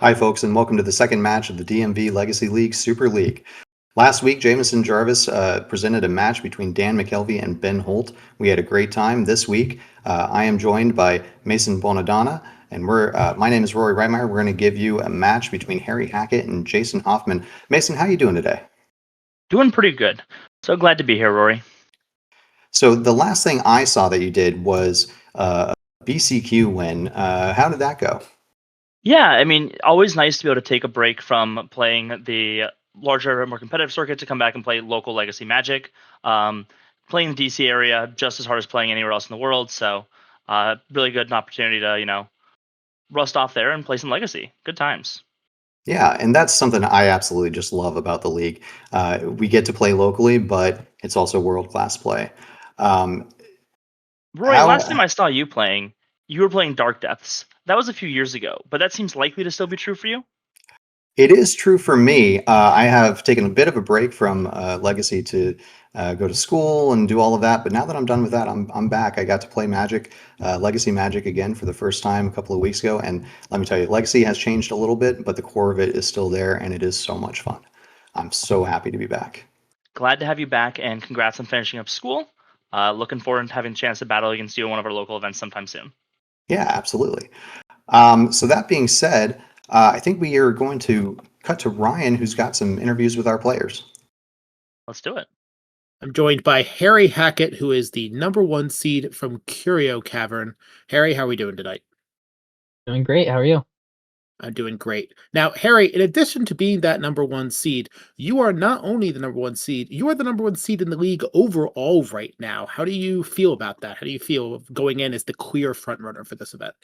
Hi, folks, and welcome to the second match of the DMV Legacy League Super League. Last week, Jameson Jarvis presented a match between Dan McKelvey and Ben Holt. We had a great time. This week, I am joined by Mason Bonadonna, and my name is Rory Reitmeyer. We're going to give you a match between Harry Hackett and Jason Hoffman. Mason, how are you doing today? Doing pretty good. So glad to be here, Rory. So the last thing I saw that you did was a BCQ win. How did that go? Yeah, I mean, always nice to be able to take a break from playing the larger, more competitive circuit to come back and play local Legacy Magic. Playing the DC area just as hard as playing anywhere else in the world. So, really good opportunity to rust off there and play some Legacy. Good times. Yeah, and that's something I absolutely just love about the league. We get to play locally, but it's also world-class play. Um, Rory, how last time I saw you playing, you were playing Dark Depths. That was a few years ago, but that seems likely to still be true for you. It is true for me. I have taken a bit of a break from Legacy to go to school and do all of that, but now that I'm done with that, I'm back. I got to play Magic, Legacy Magic again for the first time a couple of weeks ago, and let me tell you, Legacy has changed a little bit, but the core of it is still there, and it is so much fun. I'm so happy to be back. Glad to have you back, and congrats on finishing up school. Looking forward to having a chance to battle against you at one of our local events sometime soon. Yeah, absolutely. So that being said, I think we are going to cut to Ryan, who's got some interviews with our players. Let's do it. I'm joined by Harry Hackett, who is the number one seed from Curio Cavern. Harry, how are we doing tonight? Doing great. How are you? I'm doing great. Now, Harry, in addition to being that number one seed, you are not only the number one seed, you are the number one seed in the league overall right now. How do you feel about that? How do you feel going in as the clear front runner for this event?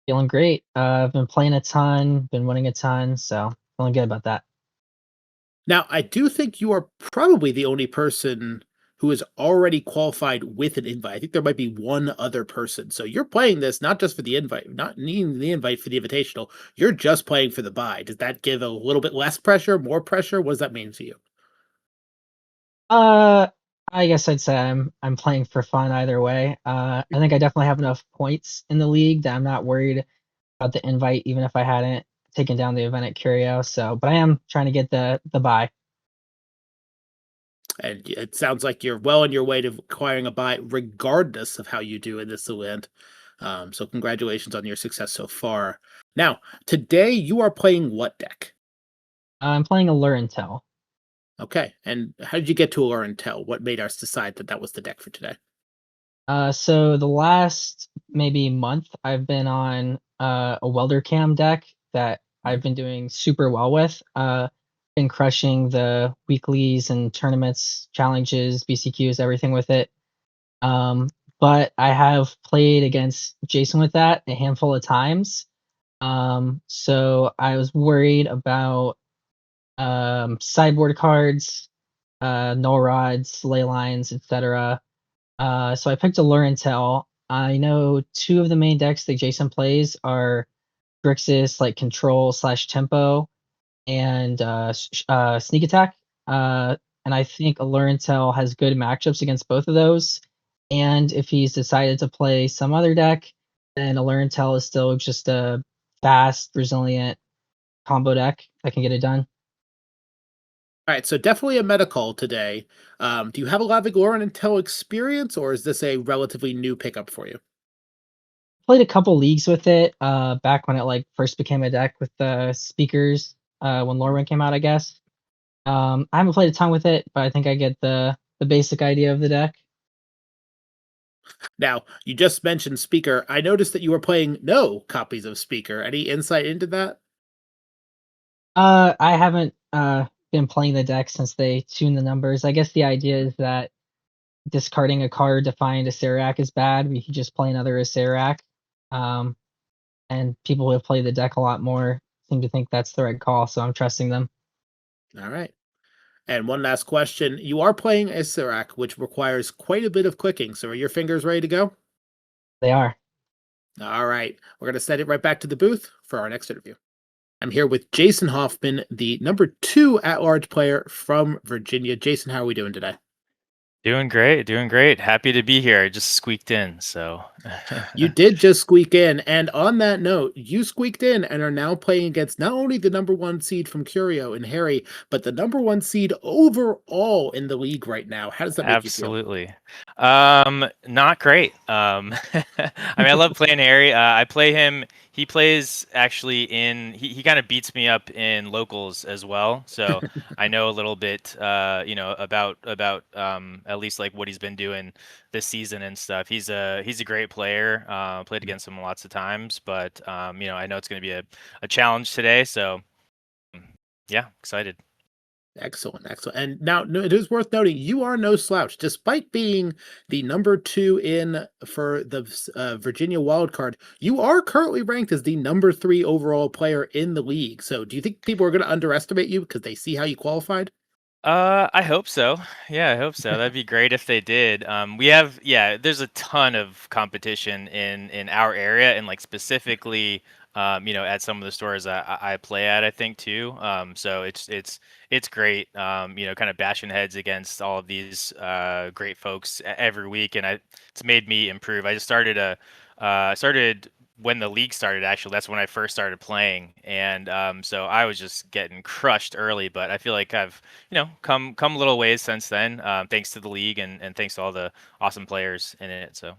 Feeling great. I've been playing a ton, been winning a ton, so feeling good about that. Now, I do think you are probably the only person who is already qualified with an invite. I think there might be one other person. So you're playing this not just for the invite, not needing the invite for the invitational. You're just playing for the buy. Does that give a little bit less pressure, more pressure? What does that mean to you? Uh, I guess I'd say I'm playing for fun either way. I think I definitely have enough points in the league that I'm not worried about the invite, even if I hadn't taken down the event at Curio. So, but I am trying to get the buy. And it sounds like you're well on your way to acquiring a buy, regardless of how you do in this event. So congratulations on your success so far. Now, today you are playing what deck? I'm playing a Lure and Tell. Okay, and how did you get to Allure and Tell? What made us decide that that was the deck for today? So the last maybe month, I've been on a welder cam deck that I've been doing super well with. Been crushing the weeklies and tournaments, challenges, BCQs, everything with it. Um, but I have played against Jason with that a handful of times. So I was worried about sideboard cards, null rods, ley lines, etc. So I picked Allure and Tell. I know two of the main decks that Jason plays are Grixis, like Control slash Tempo, and Sneak Attack. And I think Allure and Tell has good matchups against both of those. And if he's decided to play some other deck, then Allure and Tell is still just a fast, resilient combo deck that can get it done. All right, so definitely a medical today. Do you have a lot of Allure and Tell experience, or is this a relatively new pickup for you? Played a couple leagues with it back when it like first became a deck with the speakers when Lorwyn came out, I guess. I haven't played a ton with it, but I think I get the basic idea of the deck. Now, you just mentioned Speaker. I noticed that you were playing no copies of Speaker. Any insight into that? I haven't been playing the deck since they tuned the numbers. I guess the idea is that discarding a card to find a Serac is bad. We could just play another Serac. Um, and people who have played the deck a lot more seem to think that's the right call, so I'm trusting them. All right. And one last question. You are playing a Serac, which requires quite a bit of clicking. So are your fingers ready to go? They are. All right. We're going to send it right back to the booth for our next interview. I'm here with Jason Hoffman, the number 2 at-large player from Virginia. Jason, how are we doing today? Doing great, doing great. Happy to be here. I just squeaked in, so You did just squeak in, and on that note, you squeaked in and are now playing against not only the number one seed from Curio and Harry, but the number one seed overall in the league right now. How does that make you feel? absolutely. Not great. I mean, I love playing Harry. I play him. He plays actually he kind of beats me up in locals as well. So I know a little bit, about at least like what he's been doing this season and stuff. He's a great player. Played against him lots of times, but I know it's going to be a challenge today. So yeah, excited. Excellent, excellent. And now it is worth noting you are no slouch, despite being the number two in for the Virginia wild card. You are currently ranked as the number three overall player in the league. So, do you think people are going to underestimate you because they see how you qualified? I hope so. Yeah, I hope so. That'd be great if they did. There's a ton of competition in our area, and like specifically, at some of the stores I play at, I think too. So it's great. Kind of bashing heads against all of these great folks every week, and it's made me improve. I just started when the league started. Actually, that's when I first started playing, and so I was just getting crushed early. But I feel like I've come a little ways since then, thanks to the league and thanks to all the awesome players in it. So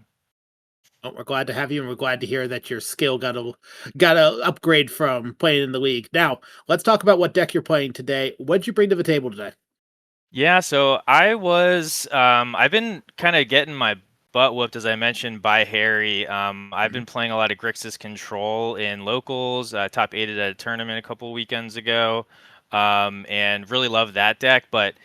Oh, we're glad to have you, and we're glad to hear that your skill got a upgrade from playing in the league. Now, let's talk about what deck you're playing today. What'd you bring to the table today? yeah, so I've been kind of getting my butt whooped, as I mentioned, by Harry. I've been playing a lot of Grixis Control in locals, top 8 at a tournament a couple weekends ago, and really love that deck. But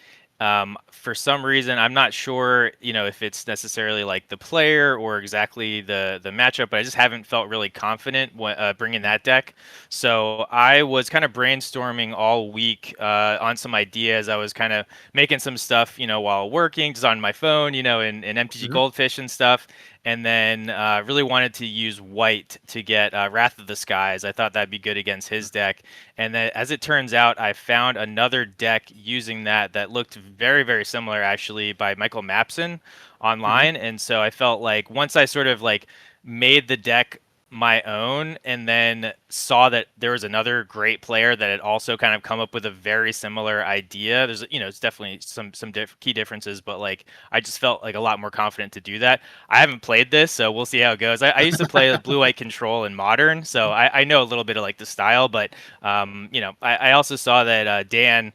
for some reason, I'm not sure, if it's necessarily like the player or exactly the matchup, but I just haven't felt really confident bringing that deck. So I was kind of brainstorming all week on some ideas. I was kind of making some stuff, while working, just on my phone, in MTG Mhm. Goldfish and stuff. And then really wanted to use white to get Wrath of the Skies. I thought that'd be good against his deck. And then, as it turns out, I found another deck using that looked very, very similar, actually, by Michael Mapson Mhm. online. And so I felt like once I sort of like made the deck my own and then saw that there was another great player that had also kind of come up with a very similar idea. There's it's definitely some key differences, but like I just felt like a lot more confident to do that. I haven't played this, so we'll see how it goes. I used to play blue white control in modern, so I know a little bit of like the style, but I also saw that Dan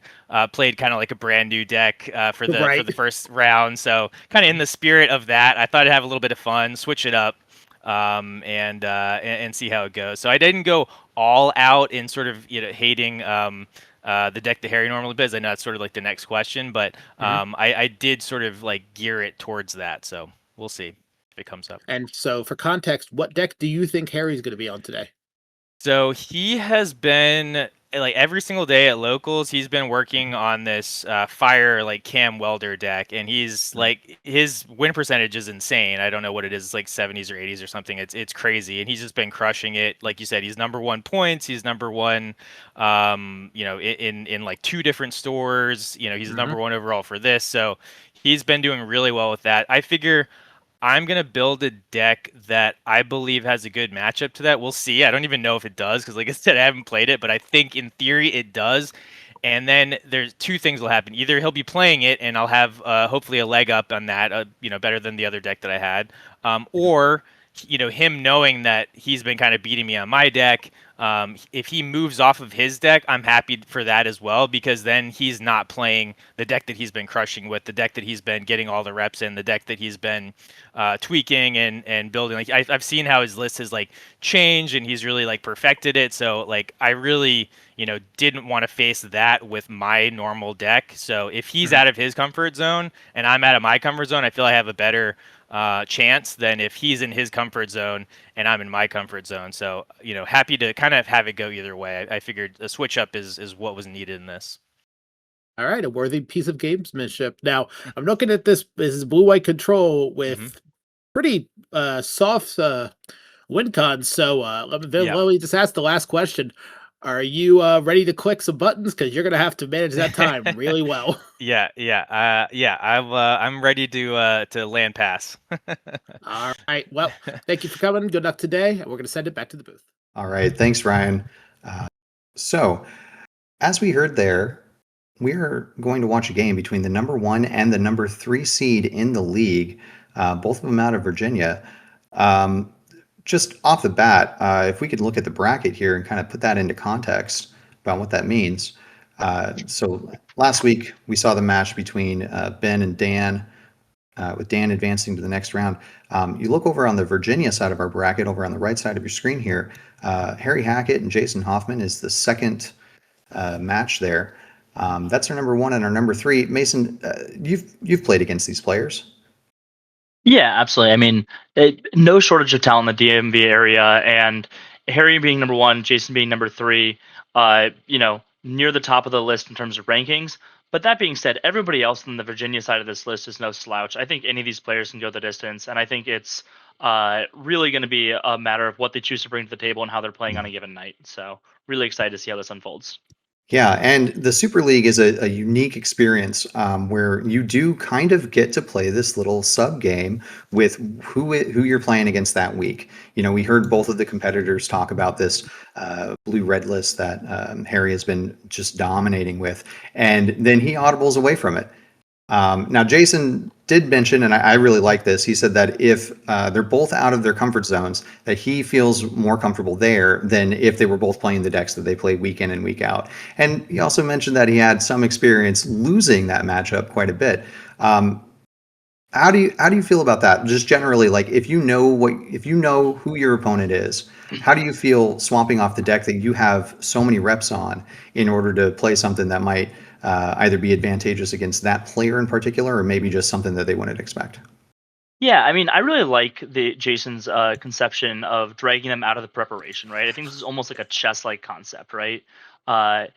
played kind of like a brand new deck for Right. the first round, so kind of in the spirit of that, I thought I'd have a little bit of fun, switch it up, and see how it goes. So I didn't go all out in sort of hating the deck that Harry normally plays. I know that's sort of like the next question, but Mhm. I did sort of like gear it towards that. So we'll see if it comes up. And so, for context, what deck do you think Harry's going to be on today? So he has been like every single day at locals. He's been working on this fire like Cam Welder deck, and he's like his win percentage is insane. I don't know what it is, it's like 70s or 80s or something. It's crazy, and he's just been crushing it. Like you said, he's number one points. He's number one, in like 2 different stores. He's Mhm. number one overall for this. So he's been doing really well with that. I figure I'm gonna build a deck that I believe has a good matchup to that. We'll see. I don't even know if it does because, like I said, I haven't played it, but I think in theory it does. And then there's 2 things will happen. Either he'll be playing it, and I'll have hopefully a leg up on that, better than the other deck that I had, or him knowing that he's been kind of beating me on my deck. If he moves off of his deck, I'm happy for that as well because then he's not playing the deck that he's been crushing with, the deck that he's been getting all the reps in, the deck that he's been tweaking and building. Like I've seen how his list has like changed and he's really like perfected it. So like I really didn't want to face that with my normal deck. So if he's Mhm. out of his comfort zone and I'm out of my comfort zone, I feel I have a better chance than if he's in his comfort zone and I'm in my comfort zone. So, happy to kind of have it go either way. I figured a switch up is what was needed in this. All right, a worthy piece of gamesmanship. Now, I'm looking at this is blue white control Hmm. with pretty soft win cons. So let Yeah. me just ask the last question. Are you ready to click some buttons? Because you're gonna have to manage that time really well. I'm ready to land pass. All right. Well, thank you for coming. Good luck today. We're gonna send it back to the booth. All right. Thanks, Ryan. So, as we heard there, we're going to watch a game between the number 1 and the number 3 seed in the league, both of them out of Virginia. Just off the bat, if we could look at the bracket here and kind of put that into context about what that means. So last week we saw the match between Ben and Dan, with Dan advancing to the next round. You look over on the Virginia side of our bracket, over on the right side of your screen here, Harry Hackett and Jason Hoffman is the second match there. That's our number 1 and our number 3. Mason, you've played against these players. Yeah, absolutely. I mean, no shortage of talent in the DMV area, and Harry being number 1, Jason being number 3, near the top of the list in terms of rankings. But that being said, everybody else on the Virginia side of this list is no slouch. I think any of these players can go the distance, and I think it's really going to be a matter of what they choose to bring to the table and how they're playing on a given night. So, really excited to see how this unfolds. Yeah, and the Super League is a unique experience where you do kind of get to play this little sub game with who you're playing against that week. We heard both of the competitors talk about this blue-red list that Harry has been just dominating with, and then he audibles away from it. Now, Jason did mention, and I really like this, he said that if they're both out of their comfort zones, that he feels more comfortable there than if they were both playing the decks that they play week in and week out. And he also mentioned that he had some experience losing that matchup quite a bit. How do you feel about that? Just generally, like if you know who your opponent is, how do you feel swapping off the deck that you have so many reps on in order to play something that might either be advantageous against that player in particular, or maybe just something that they wouldn't expect? Yeah, I mean, I really like Jason's conception of dragging them out of the preparation, right? I think this is almost like a chess-like concept, right? Uh,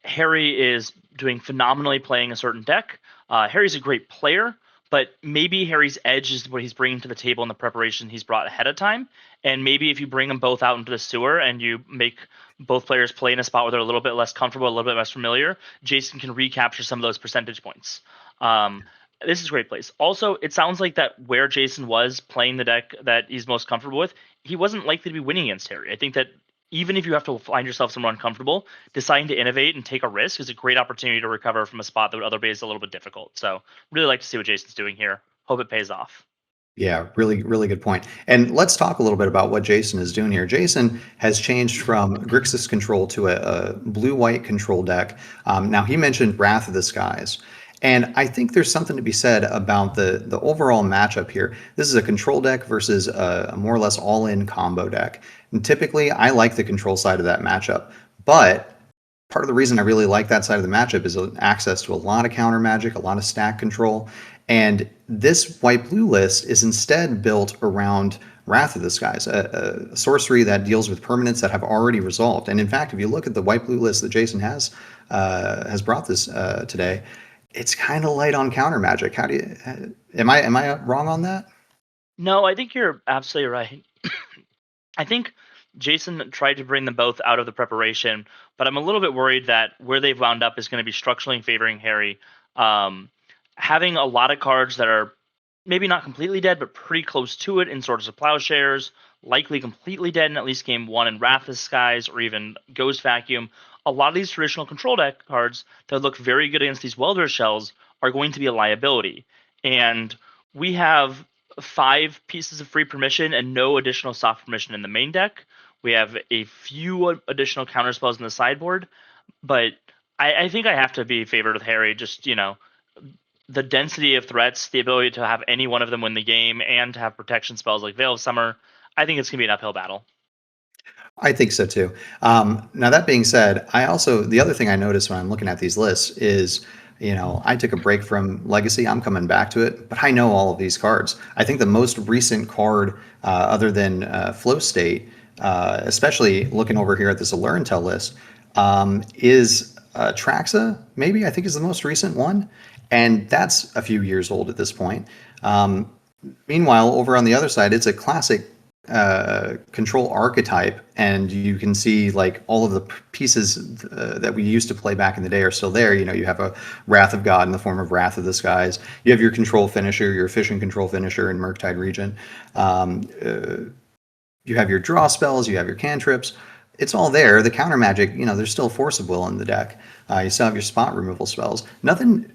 Harry is doing phenomenally playing a certain deck. Harry's a great player, but maybe Harry's edge is what he's bringing to the table in the preparation he's brought ahead of time. And maybe if you bring them both out into the sewer and you make both players play in a spot where they're a little bit less comfortable, a little bit less familiar, Jason can recapture some of those percentage points. This is a great place. Also, it sounds like that where Jason was playing the deck that he's most comfortable with, he wasn't likely to be winning against Harry. I think that even if you have to find yourself somewhere uncomfortable, deciding to innovate and take a risk is a great opportunity to recover from a spot that would otherwise be a little bit difficult. So really like to see what Jason's doing here. Hope it pays off. Yeah, really, really good point. And let's talk a little bit about what Jason is doing here. Jason has changed from Grixis control to a blue-white control deck. Now, he mentioned Wrath of the Skies. And I think there's something to be said about the overall matchup here. This is a control deck versus a more or less all-in combo deck. And typically, I like the control side of that matchup. But part of the reason I really like that side of the matchup is access to a lot of counter magic, a lot of stack control. And this white-blue list is instead built around Wrath of the Skies, a sorcery that deals with permanents that have already resolved. And in fact, if you look at the white-blue list that Jason has brought this today, it's kind of light on counter magic. How do you? Am I wrong on that? No, I think you're absolutely right. I think Jason tried to bring them both out of the preparation, but I'm a little bit worried that where they've wound up is going to be structurally favoring Harry. Having a lot of cards that are maybe not completely dead, but pretty close to it in Swords of Plowshares, likely completely dead in at least game 1 in Wrath of the Skies or even Ghost Vacuum. A lot of these traditional control deck cards that look very good against these Welder shells are going to be a liability. And we have 5 pieces of free permission and no additional soft permission in the main deck. We have a few additional counter spells in the sideboard, but I think I have to be favored with Harry. Just, the density of threats, the ability to have any one of them win the game, and to have protection spells like Veil of Summer, I think it's going to be an uphill battle. I think so too. Now that being said, the other thing I noticed when I'm looking at these lists is, I took a break from Legacy. I'm coming back to it, but I know all of these cards. I think the most recent card, other than Flow State, especially looking over here at this Allure Intel list, is Traxa. Maybe I think is the most recent one, and that's a few years old at this point. Meanwhile, over on the other side, it's a classic control archetype, and you can see like all of the pieces that we used to play back in the day are still there. You have a Wrath of God in the form of Wrath of the Skies. You have your control finisher, your efficient control finisher in Murktide Region. You have your draw spells, you have your cantrips. It's all there. The counter magic, there's still Force of Will in the deck. You still have your spot removal spells. Nothing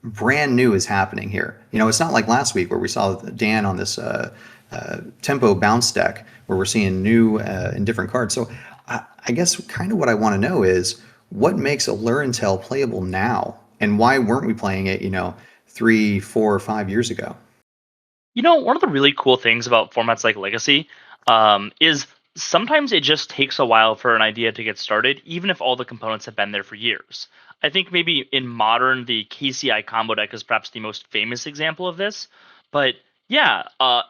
brand new is happening here. It's not like last week where we saw Dan on this tempo bounce deck where we're seeing new and different cards. So I guess kind of what I want to know is what makes Allure and Tell playable now, and why weren't we playing it, 3, 4, 5 years ago? One of the really cool things about formats like Legacy is sometimes it just takes a while for an idea to get started, even if all the components have been there for years. I think maybe in modern, the KCI combo deck is perhaps the most famous example of this. But yeah,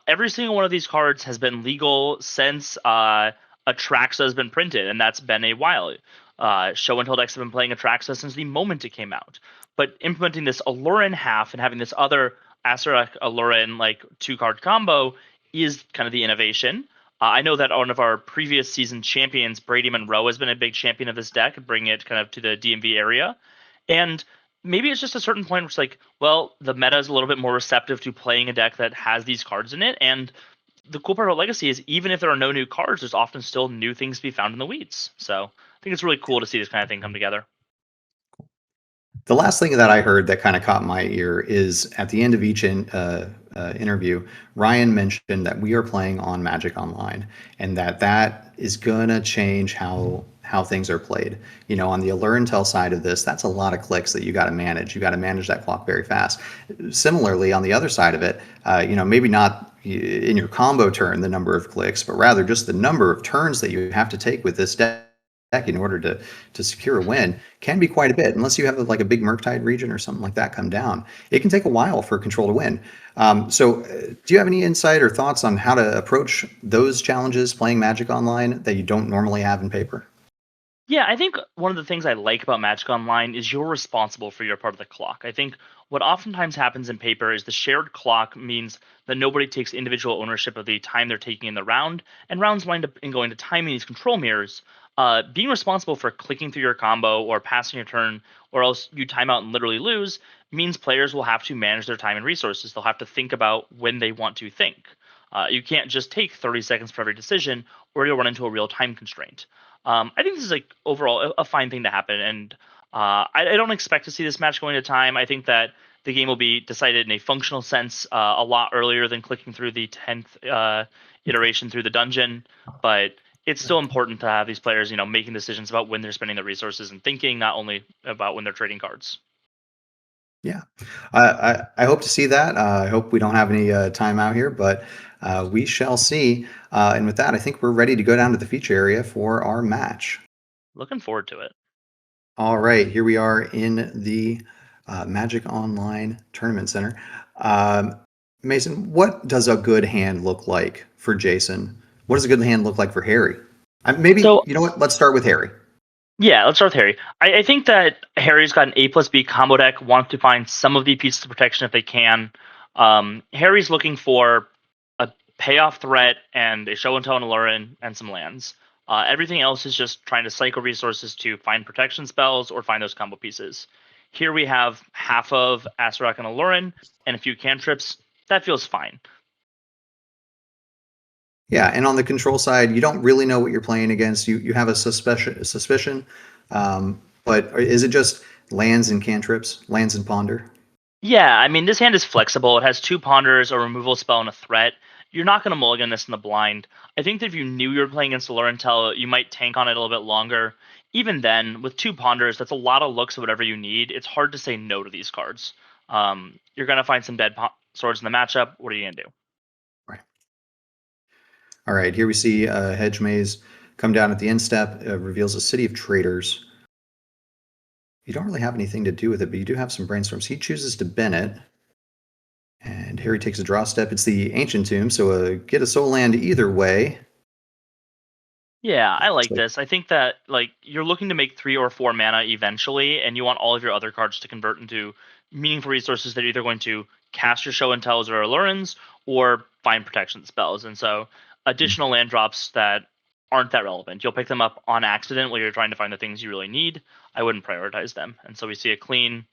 every single one of these cards has been legal since Atraxa has been printed, and that's been a while. Show and Tell decks have been playing Atraxa since the moment it came out. But implementing this Allure in half and having this other Asarak Alurin like 2-card combo is kind of the innovation. I know that one of our previous season champions, Brady Monroe, has been a big champion of this deck, bringing it kind of to the DMV area. And maybe it's just a certain point where it's like, well, the meta is a little bit more receptive to playing a deck that has these cards in it. And the cool part about Legacy is even if there are no new cards, there's often still new things to be found in the weeds. So I think it's really cool to see this kind of thing come together. The last thing that I heard that kind of caught my ear is at the end of each interview, Ryan mentioned that we are playing on Magic Online, and that is gonna change how things are played. On the Allure and Tell side of this, that's a lot of clicks that you got to manage. You got to manage that clock very fast. Similarly, on the other side of it, maybe not in your combo turn the number of clicks, but rather just the number of turns that you have to take with this deck in order to secure a win can be quite a bit, unless you have like a big Murktide region or something like that come down. It can take a while for Control to win. So do you have any insight or thoughts on how to approach those challenges playing Magic Online that you don't normally have in paper? Yeah, I think one of the things I like about Magic Online is you're responsible for your part of the clock. I think what oftentimes happens in paper is the shared clock means that nobody takes individual ownership of the time they're taking in the round, and rounds wind up in going to timing these control mirrors. Being responsible for clicking through your combo or passing your turn, or else you time out and literally lose, means players will have to manage their time and resources. They'll have to think about when they want to think. You can't just take 30 seconds for every decision, or you'll run into a real time constraint. I think this is like overall a fine thing to happen, and I don't expect to see this match going to time. I think that the game will be decided in a functional sense a lot earlier than clicking through the 10th iteration through the dungeon, but it's still important to have these players, making decisions about when they're spending their resources and thinking, not only about when they're trading cards. Yeah, I hope to see that. I hope we don't have any time out here, but we shall see. And with that, I think we're ready to go down to the feature area for our match. Looking forward to it. All right, here we are in the Magic Online Tournament Center. Mason, what does a good hand look like for Jason? What does a good hand look like for Harry? Maybe, So- you know what? Let's start with Harry. Yeah, let's start with Harry. I think that Harry's got an A+B combo deck, wants to find some of the pieces of protection if they can. Harry's looking for a payoff threat and a show and tell and Alurin and some lands. Everything else is just trying to cycle resources to find protection spells or find those combo pieces. Here we have half of Asarak and Alurin and a few cantrips. That feels fine. Yeah, and on the control side, you don't really know what you're playing against. You have a suspicion, but is it just lands and cantrips, lands and ponder? Yeah, I mean, this hand is flexible. It has 2 ponders, a removal spell, and a threat. You're not going to mulligan this in the blind. I think that if you knew you were playing against Allure and Tell, you might tank on it a little bit longer. Even then, with 2 ponders, that's a lot of looks at whatever you need. It's hard to say no to these cards. You're going to find some dead swords in the matchup. What are you going to do? Right. All right, here we see Hedge Maze come down at the end step, reveals a City of Traders. You don't really have anything to do with it, but you do have some brainstorms. He chooses to bin it, and Harry takes a draw step. It's the Ancient Tomb, so get a soul land either way. Yeah, I like So- this. I think that like you're looking to make 3 or 4 mana eventually, and you want all of your other cards to convert into meaningful resources that are either going to cast your show and tells or allurins or find protection spells. And so additional land drops that aren't that relevant. You'll pick them up on accident while you're trying to find the things you really need. I wouldn't prioritize them. And so we see a clean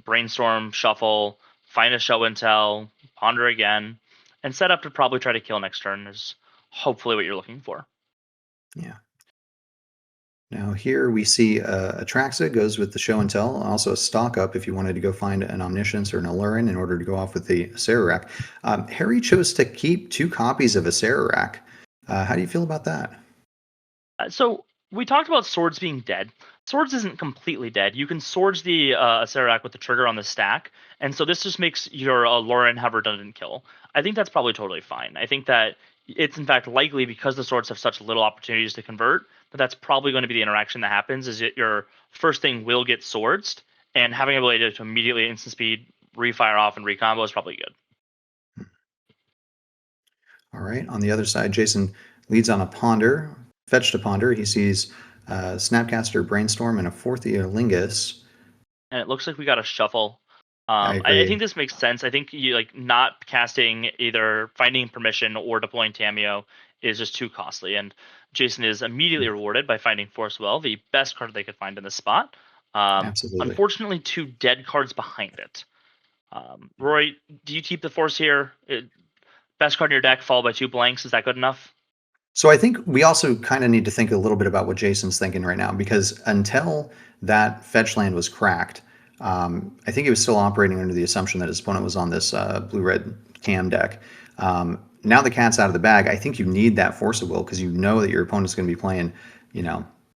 brainstorm, shuffle, find a show and tell, ponder again, and set up to probably try to kill next turn is hopefully what you're looking for. Yeah. Now here we see Atraxa goes with the show and tell, also a stock up if you wanted to go find an Omniscience or an Allurin in order to go off with the Acererak. Harry chose to keep 2 copies of Acererak. How do you feel about that? So we talked about swords being dead. Swords isn't completely dead. You can swords the Acererak with the trigger on the stack, and so this just makes your Allurin have redundant kill. I think that's probably totally fine. I think that it's in fact likely, because the swords have such little opportunities to convert, that that's probably going to be the interaction that happens, is that your first thing will get swords, and having the ability to immediately instant speed, refire off, and recombo is probably good. All right, on the other side, Jason leads on a Ponder, fetched a Ponder. He sees Snapcaster, Brainstorm, and a 4th Earlingus. And it looks like we got a shuffle. I I think this makes sense. I think you not casting, either finding permission or deploying Tamiyo is just too costly. And Jason is immediately rewarded by finding Force Well, the best card they could find in the spot. Absolutely. Unfortunately, 2 dead cards behind it. Roy, do you keep the Force here? Best card in your deck, followed by 2 blanks. Is that good enough? So I think we also kind of need to think a little bit about what Jason's thinking right now, because until that fetch land was cracked, I think he was still operating under the assumption that his opponent was on this blue-red cam deck. Now the cat's out of the bag. I think you need that Force of Will, because you know that your opponent's going to be playing,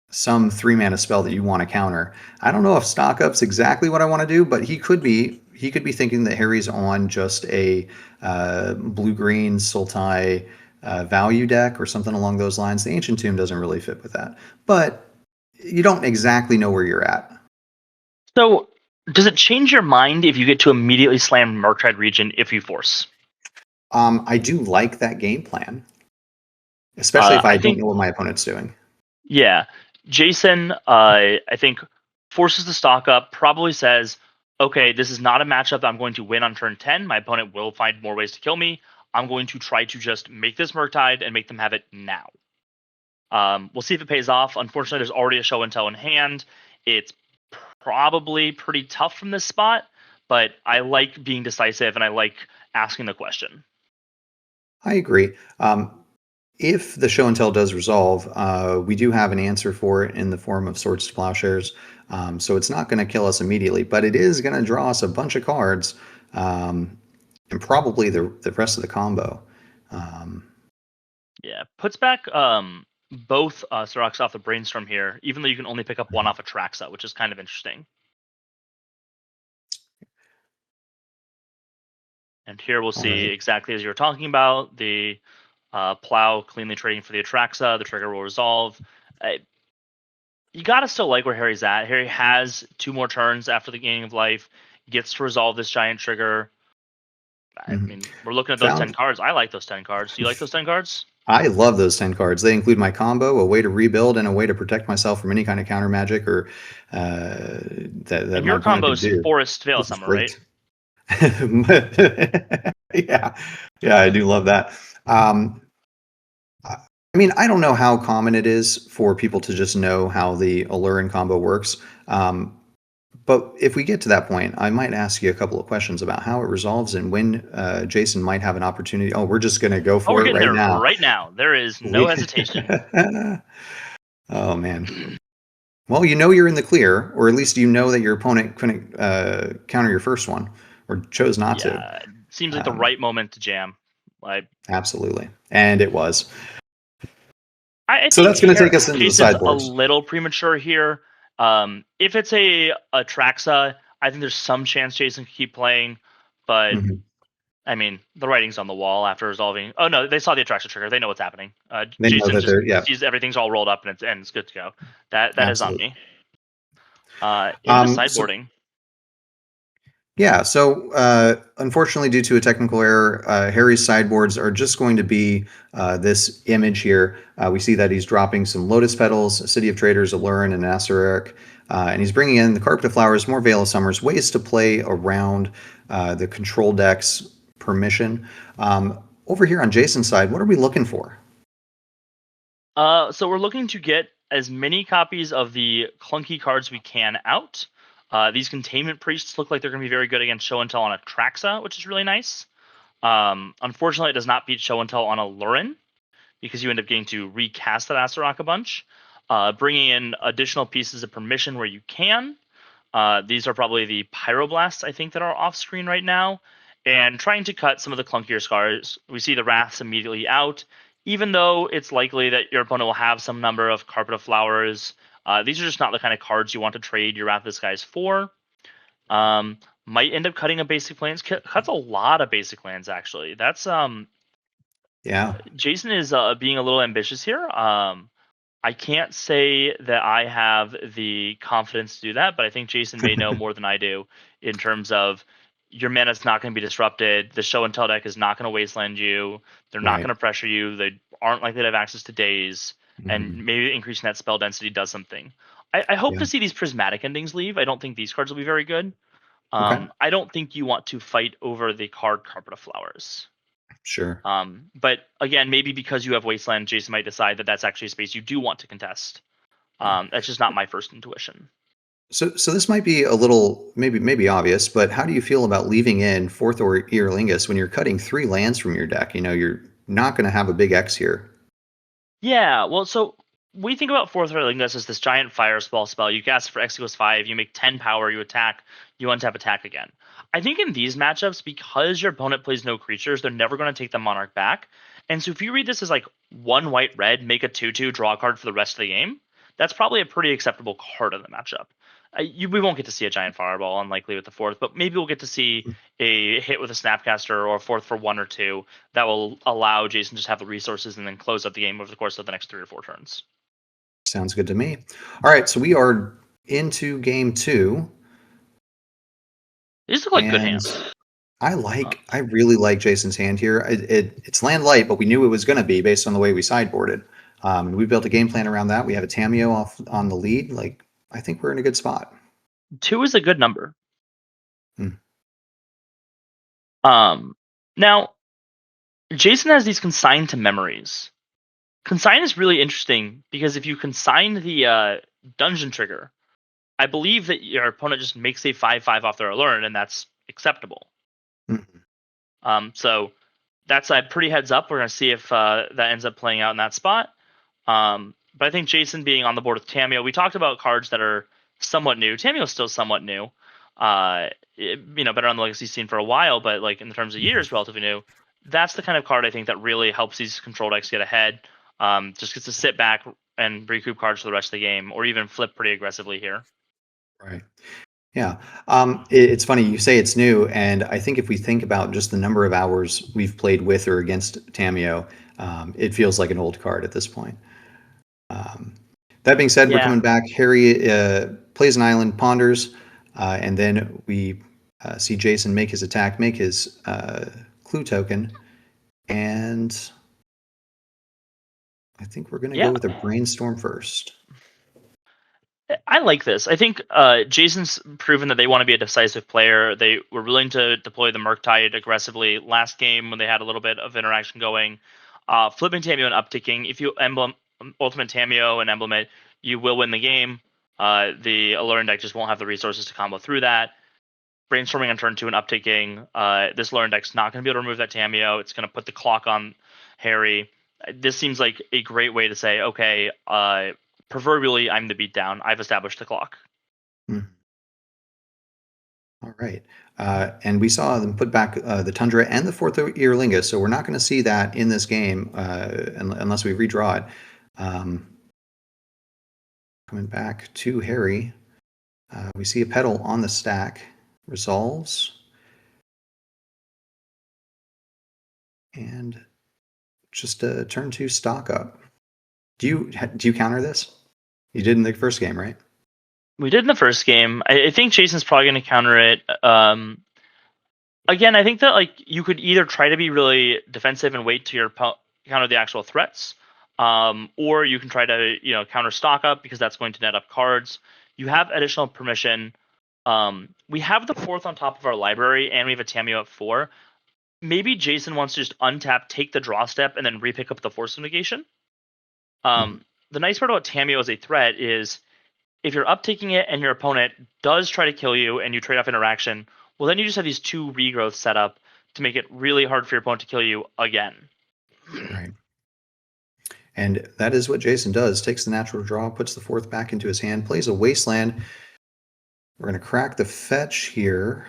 some 3-mana spell that you want to counter. I don't know if stock up's exactly what I want to do, but he could be thinking that Harry's on just a blue-green Sultai value deck or something along those lines. The Ancient Tomb doesn't really fit with that, but you don't exactly know where you're at. So does it change your mind if you get to immediately slam Murktide Region if you force? I do like that game plan, especially if I don't know what my opponent's doing. Yeah. Jason, I think, forces the stock up, probably says, okay, this is not a matchup that I'm going to win on turn 10. My opponent will find more ways to kill me. I'm going to try to just make this Murktide and make them have it now. We'll see if it pays off. Unfortunately, there's already a show and tell in hand. It's probably pretty tough from this spot, but I like being decisive and I like asking the question. I agree. If the show and tell does resolve, we do have an answer for it in the form of Swords to Plowshares. So it's not going to kill us immediately, but it is going to draw us a bunch of cards, and probably the rest of the combo. Yeah, puts back both Seracs off the Brainstorm here, even though you can only pick up one off of Traxa, which is kind of interesting. And here we'll see exactly as you were talking about, the Plow cleanly trading for the Atraxa, the trigger will resolve. You gotta still like where Harry's at. Harry has 2 more turns after the gaining of life, gets to resolve this giant trigger. I mean, we're looking at those 10 cards. I like those 10 cards. Do you like those 10 cards? I love those 10 cards. They include my combo, a way to rebuild, and a way to protect myself from any kind of counter magic or that and your combo is Forest Veil Summer, right? yeah, I do love that. I mean, I don't know how common it is for people to just know how the Allurin combo works. But if we get to that point, I might ask you a couple of questions about how it resolves and when Jason might have an opportunity. Oh, we're just going to go for it right now. Right now. There is no hesitation. Oh, man. Well, you know you're in the clear, or at least you know that your opponent couldn't counter your first one, or chose not to. Seems like the right moment to jam. Absolutely. And it was. I so that's going to take us into the sideboards. A little premature here. If it's a Traxa, I think there's some chance Jason can keep playing, but I mean, the writing's on the wall after resolving. Oh no, they saw the Atraxa trigger. They know what's happening. Jason just sees everything's all rolled up and it's good to go. That is on me. Sideboarding. So unfortunately, due to a technical error, Harry's sideboards are just going to be this image here. We see that he's dropping some Lotus Petals, a City of Traders, Allurin, and Acererak, and he's bringing in the Carpet of Flowers, more Veil of Summers, ways to play around the control deck's permission. Over here on Jason's side, what are we looking for? So we're looking to get as many copies of the clunky cards we can out. These containment priests look like they're going to be very good against Show and Tell on Atraxa, which is really nice. Unfortunately, it does not beat Show and Tell on a Lurin, because you end up getting to recast that Astarock a bunch. Bringing in additional pieces of permission where you can. These are probably the Pyroblasts, I think, that are off screen right now. And trying to cut some of the clunkier scars. We see the Wraths immediately out, even though it's likely that your opponent will have some number of Carpet of Flowers. These are just not the kind of cards you want to trade your Wrath Disguise for. Might end up cutting a basic lands. Cuts a lot of basic lands, actually. That's Yeah. Jason is being a little ambitious here. I can't say that I have the confidence to do that, but I think Jason may know more than I do in terms of your mana's not going to be disrupted. The Show and Tell deck is not going to wasteland you. They're not Right. going to pressure you. They aren't likely to have access to days, Mhm. and maybe increasing that spell density does something. I hope Yeah. to see these prismatic endings leave. I don't think these cards will be very good. Okay. I don't think you want to fight over the card Carpet of Flowers. Sure. But again, maybe because you have Wasteland, Jason might decide that that's actually a space you do want to contest. That's just not my first intuition. So this might be a little maybe obvious, but how do you feel about leaving in Fourth or Earlingus when you're cutting 3 lands from your deck? You're not going to have a big X here. Yeah, well, so we think about Fourth Lingus as this giant fire spell. You cast for X equals 5, you make 10 power, you attack, you untap attack again. I think in these matchups, because your opponent plays no creatures, they're never going to take the Monarch back. And so if you read this as like 1 white red, make a 2/2, draw a card for the rest of the game, that's probably a pretty acceptable card in the matchup. We won't get to see a giant fireball, unlikely with the fourth, but maybe we'll get to see a hit with a Snapcaster or a fourth for 1 or 2 that will allow Jason to just have the resources and then close out the game over the course of the next 3 or 4 turns. Sounds good to me. All right, so we are into game 2. These look like good and hands. I really like Jason's hand here. It's land light, but we knew it was going to be based on the way we sideboarded. And we built a game plan around that. We have a Tameo off on the lead. I think we're in a good spot. 2 is a good number. Hmm. Now, Jason has these consigned to memories. Consign is really interesting because if you consign the dungeon trigger, I believe that your opponent just makes a 5/5 off their alert, and that's acceptable. Mhm. So that's a pretty heads up. We're going to see if that ends up playing out in that spot. But I think Jason being on the board with Tameo, we talked about cards that are somewhat new. Tameo's still somewhat new. Better on the legacy scene for a while, but like in terms of years, relatively new. That's the kind of card I think that really helps these control decks get ahead. Just gets to sit back and recoup cards for the rest of the game, or even flip pretty aggressively here. Right. Yeah. It's funny you say it's new, and I think if we think about just the number of hours we've played with or against Tameo, it feels like an old card at this point. That being said, we're Yeah. coming back. Harry plays an island, ponders, and then we see Jason make his attack, make his clue token, and I think we're going to Yeah. go with a brainstorm first. I like this. I think Jason's proven that they want to be a decisive player. They were willing to deploy the Murktide aggressively last game when they had a little bit of interaction going. Flipping Tameo and upticking. If you ultimate Tameo and emblem it, you will win the game. The Alluring deck just won't have the resources to combo through that. Brainstorming on turn 2 and upticking. This Alluring deck's not going to be able to remove that Tameo. It's going to put the clock on Harry. This seems like a great way to say, okay, proverbially, I'm the beatdown. I've established the clock. All right. And we saw them put back the Tundra and the Fourth Earlingus, so we're not going to see that in this game unless we redraw it. Coming back to Harry, we see a pedal on the stack. Resolves. And just turn 2 stock up. Do you counter this? You did in the first game, right? We did in the first game. I think Jason's probably going to counter it. Again, I think that you could either try to be really defensive and wait to counter the actual threats, or you can try to counter stock up because that's going to net up cards. You have additional permission. We have the fourth on top of our library, and we have a Tameo at 4. Maybe Jason wants to just untap, take the draw step, and then repick up the force of negation. The nice part about Tamiyo as a threat is if you're uptaking it and your opponent does try to kill you and you trade off interaction, well, then you just have these 2 regrowths set up to make it really hard for your opponent to kill you again. Right. And that is what Jason does. Takes the natural draw, puts the 4th back into his hand, plays a Wasteland. We're going to crack the fetch here.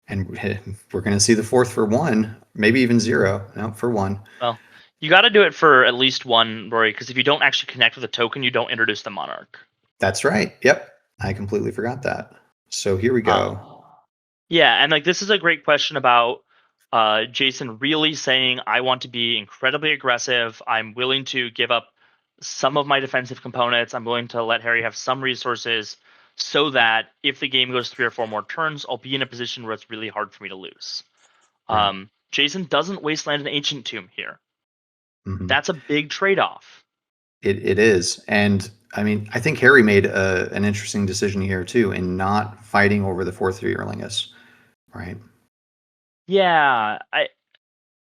And we're going to see the 4th for 1, maybe even 0. No, for 1. Well, you got to do it for at least 1, Rory, because if you don't actually connect with a token, you don't introduce the Monarch. That's right. Yep. I completely forgot that. So here we go. Yeah, and like this is a great question about Jason really saying, I want to be incredibly aggressive. I'm willing to give up some of my defensive components. I'm willing to let Harry have some resources so that if the game goes 3 or 4 more turns, I'll be in a position where it's really hard for me to lose. Right. Jason doesn't wasteland an Ancient Tomb here. Mhm. That's a big trade-off. It is. And I mean, I think Harry made an interesting decision here too in not fighting over the 4th Yearlingus, right? Yeah,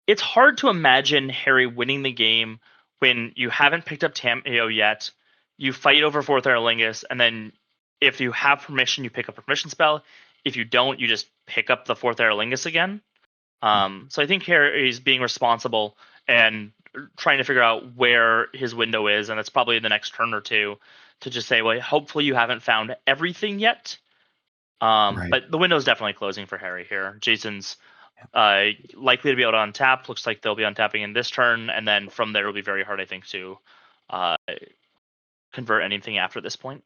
it's hard to imagine Harry winning the game when you haven't picked up Tamiyo yet. You fight over 4th Aerlingus, and then if you have permission, you pick up a permission spell. If you don't, you just pick up the 4th Aerlingus again. So I think Harry's being responsible and trying to figure out where his window is, and it's probably the next turn or 2 to just say, well, hopefully you haven't found everything yet. Right. But the window's definitely closing for Harry here. Jason's likely to be able to untap. Looks like they'll be untapping in this turn, and then from there it'll be very hard, I think, to convert anything after this point.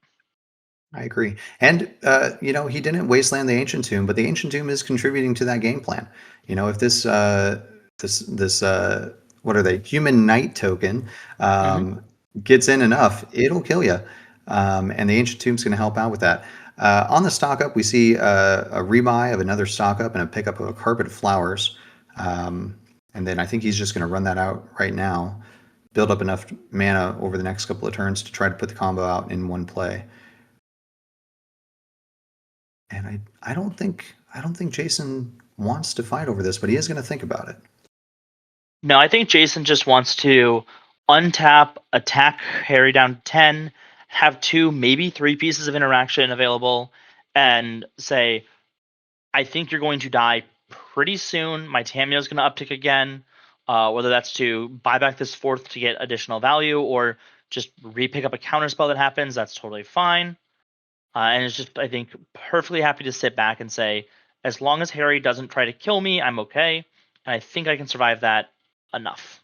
I agree. And, he didn't wasteland the Ancient Tomb, but the Ancient Tomb is contributing to that game plan. If this, what are they? Human Knight token gets in enough, it'll kill you. And the Ancient Tomb's going to help out with that. On the stock up, we see a rebuy of another stock up and a pickup of a Carpet of Flowers. And then I think he's just going to run that out right now, build up enough mana over the next couple of turns to try to put the combo out in one play. And I don't think Jason wants to fight over this, but he is going to think about it. No, I think Jason just wants to untap, attack Harry down to 10, have 2, maybe 3 pieces of interaction available, and say, I think you're going to die pretty soon. My Tamiyo's going to uptick again, whether that's to buy back this 4th to get additional value or just re-pick up a counterspell that happens. That's totally fine. And it's just, I think, perfectly happy to sit back and say, as long as Harry doesn't try to kill me, I'm okay. And I think I can survive that enough.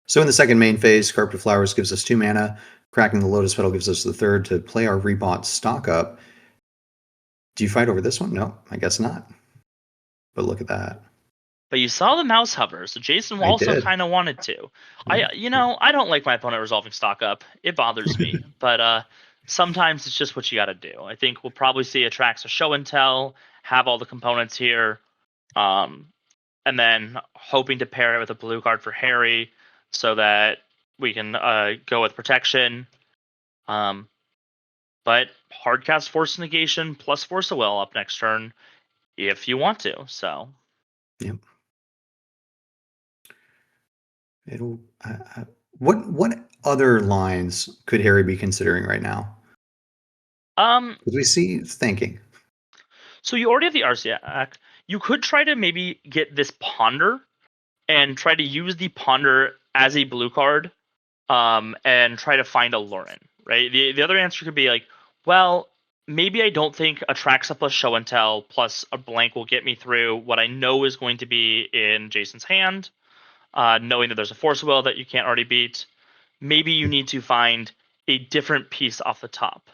So in the second main phase, Carpet of Flowers gives us 2 mana. Cracking the Lotus Petal gives us the 3rd to play our rebought stock up. Do you fight over this one? No, I guess not. But look at that. But you saw the mouse hover, so Jason I also did. kind of wanted to. Yeah. I don't like my opponent resolving stock up. It bothers me, but sometimes it's just what you got to do. I think we'll probably see Atraxa show and tell, have all the components here, and then hoping to pair it with a blue card for Harry so that we can go with protection. But hardcast Force Negation plus Force of Will up next turn if you want to. So. Yep. It'll. What other lines could Harry be considering right now? Because we see thinking. So you already have the Arsiac. You could try to maybe get this Ponder and try to use the Ponder as a blue card, and try to find a Lauren. Right. The other answer could be like, well, maybe I don't think Atraxa plus Show and Tell plus a blank will get me through what I know is going to be in Jason's hand. Knowing that there's a Force of Will that you can't already beat, maybe you need to find a different piece off the top.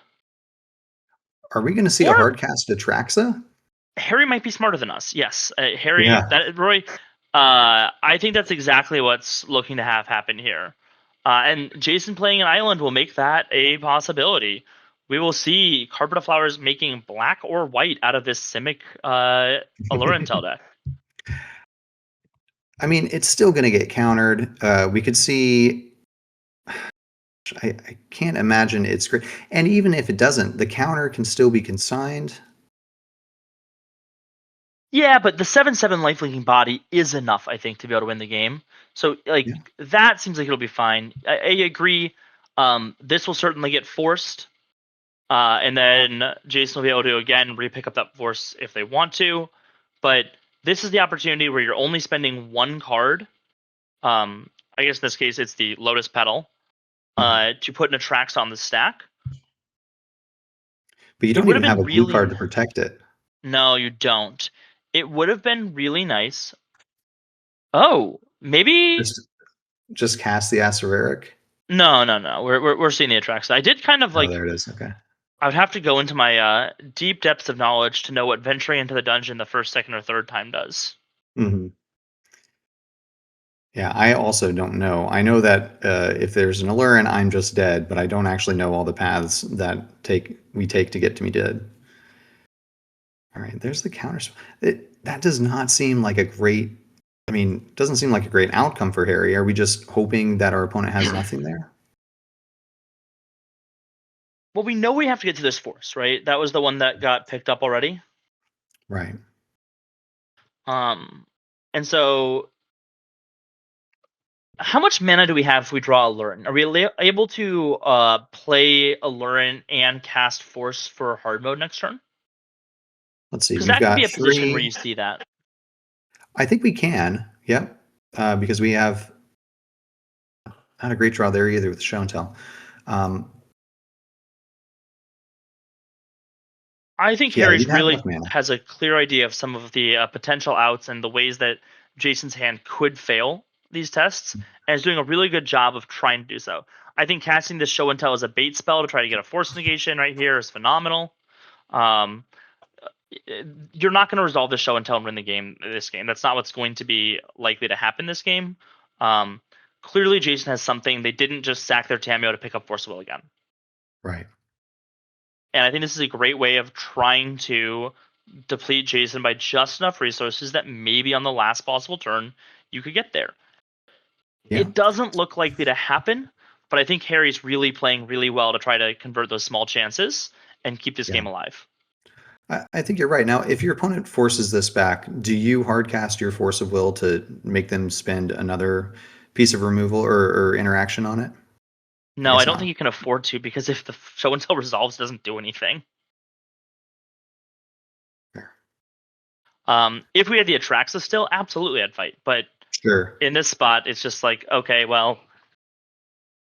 Are we going to see a hardcast Atraxa? Harry might be smarter than us. Yes, Harry. Yeah. Roy. I think that's exactly what's looking to have happen here. And Jason playing an island will make that a possibility. We will see Carpet of Flowers making black or white out of this Simic Allurintel deck. I mean, it's still going to get countered. We could see. I can't imagine it's great. And even if it doesn't, the counter can still be consigned. Yeah, but the 7/7 lifelinking body is enough, I think, to be able to win the game. So like Yeah. that seems like it'll be fine. I agree. This will certainly get forced. And then Jason will be able to again re-pick up that force if they want to. But this is the opportunity where you're only spending one card. I guess in this case it's the Lotus Petal to put an Atrax on the stack. But you It don't would have even have been a blue really card to protect it. No, you don't. It would have been really nice. Oh, maybe Just cast the Acereric. no. We're seeing the Atrax. I did kind of Oh, like. there it is. Okay. I would have to go into my deep depths of knowledge to know what venturing into the dungeon the first, second, or third time does. Hmm. Yeah, I also don't know. I know that if there's an Allurin, I'm just dead, but I don't actually know all the paths that we take to get to me dead. All right, there's the counter. That does not seem like a great. I mean, doesn't seem like a great outcome for Harry. Are we just hoping that our opponent has nothing there? Well, we know we have to get to this force, right? That was the one that got picked up already. Right. And so how much mana do we have if we draw Allurin? Are we able to play Allurin and cast Force for hard mode next turn? Let's see. Because We've that could got be a position where three. you see that. I think we can. Yep. Because we have not a great draw there either with Show and Tell. I think Yeah, Harry's you'd have really enough mana. has a clear idea of some of the potential outs and the ways that Jason's hand could fail these tests, and is doing a really good job of trying to do so. I think casting this Show and Tell as a bait spell to try to get a force negation right here is phenomenal. Um, you're not going to resolve the Show and Tell and win the game. This game, that's not what's going to be likely to happen this game. Clearly, Jason has something. They didn't just sack their Tameo to pick up Force of Will again. Right. And I think this is a great way of trying to deplete Jason by just enough resources that maybe on the last possible turn you could get there. Yeah. It doesn't look likely to happen, but I think Harry's really playing really well to try to convert those small chances and keep this game alive. I think you're right. Now, if your opponent forces this back, do you hardcast your Force of Will to make them spend another piece of removal or interaction on it? No, guess I don't not. think you can afford to, because if the Show and Tell resolves, it doesn't do anything. Fair. If we had the Atraxa still, absolutely I'd fight. But Sure. in this spot, it's just like, okay, well,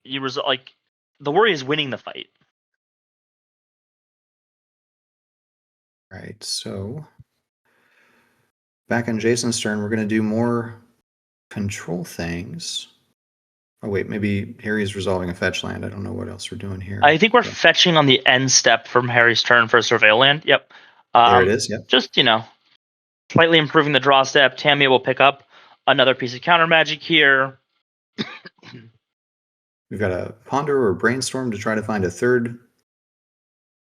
the worry is winning the fight. Right. So back on Jason's turn, we're going to do more control things. Oh, wait, maybe Harry's resolving a fetch land. I don't know what else we're doing here. I think we're fetching on the end step from Harry's turn for a Surveil land. Yep. There it is. Yep. Just, slightly improving the draw step. Tamia will pick up another piece of counter magic here. We've got a Ponder or Brainstorm to try to find a third.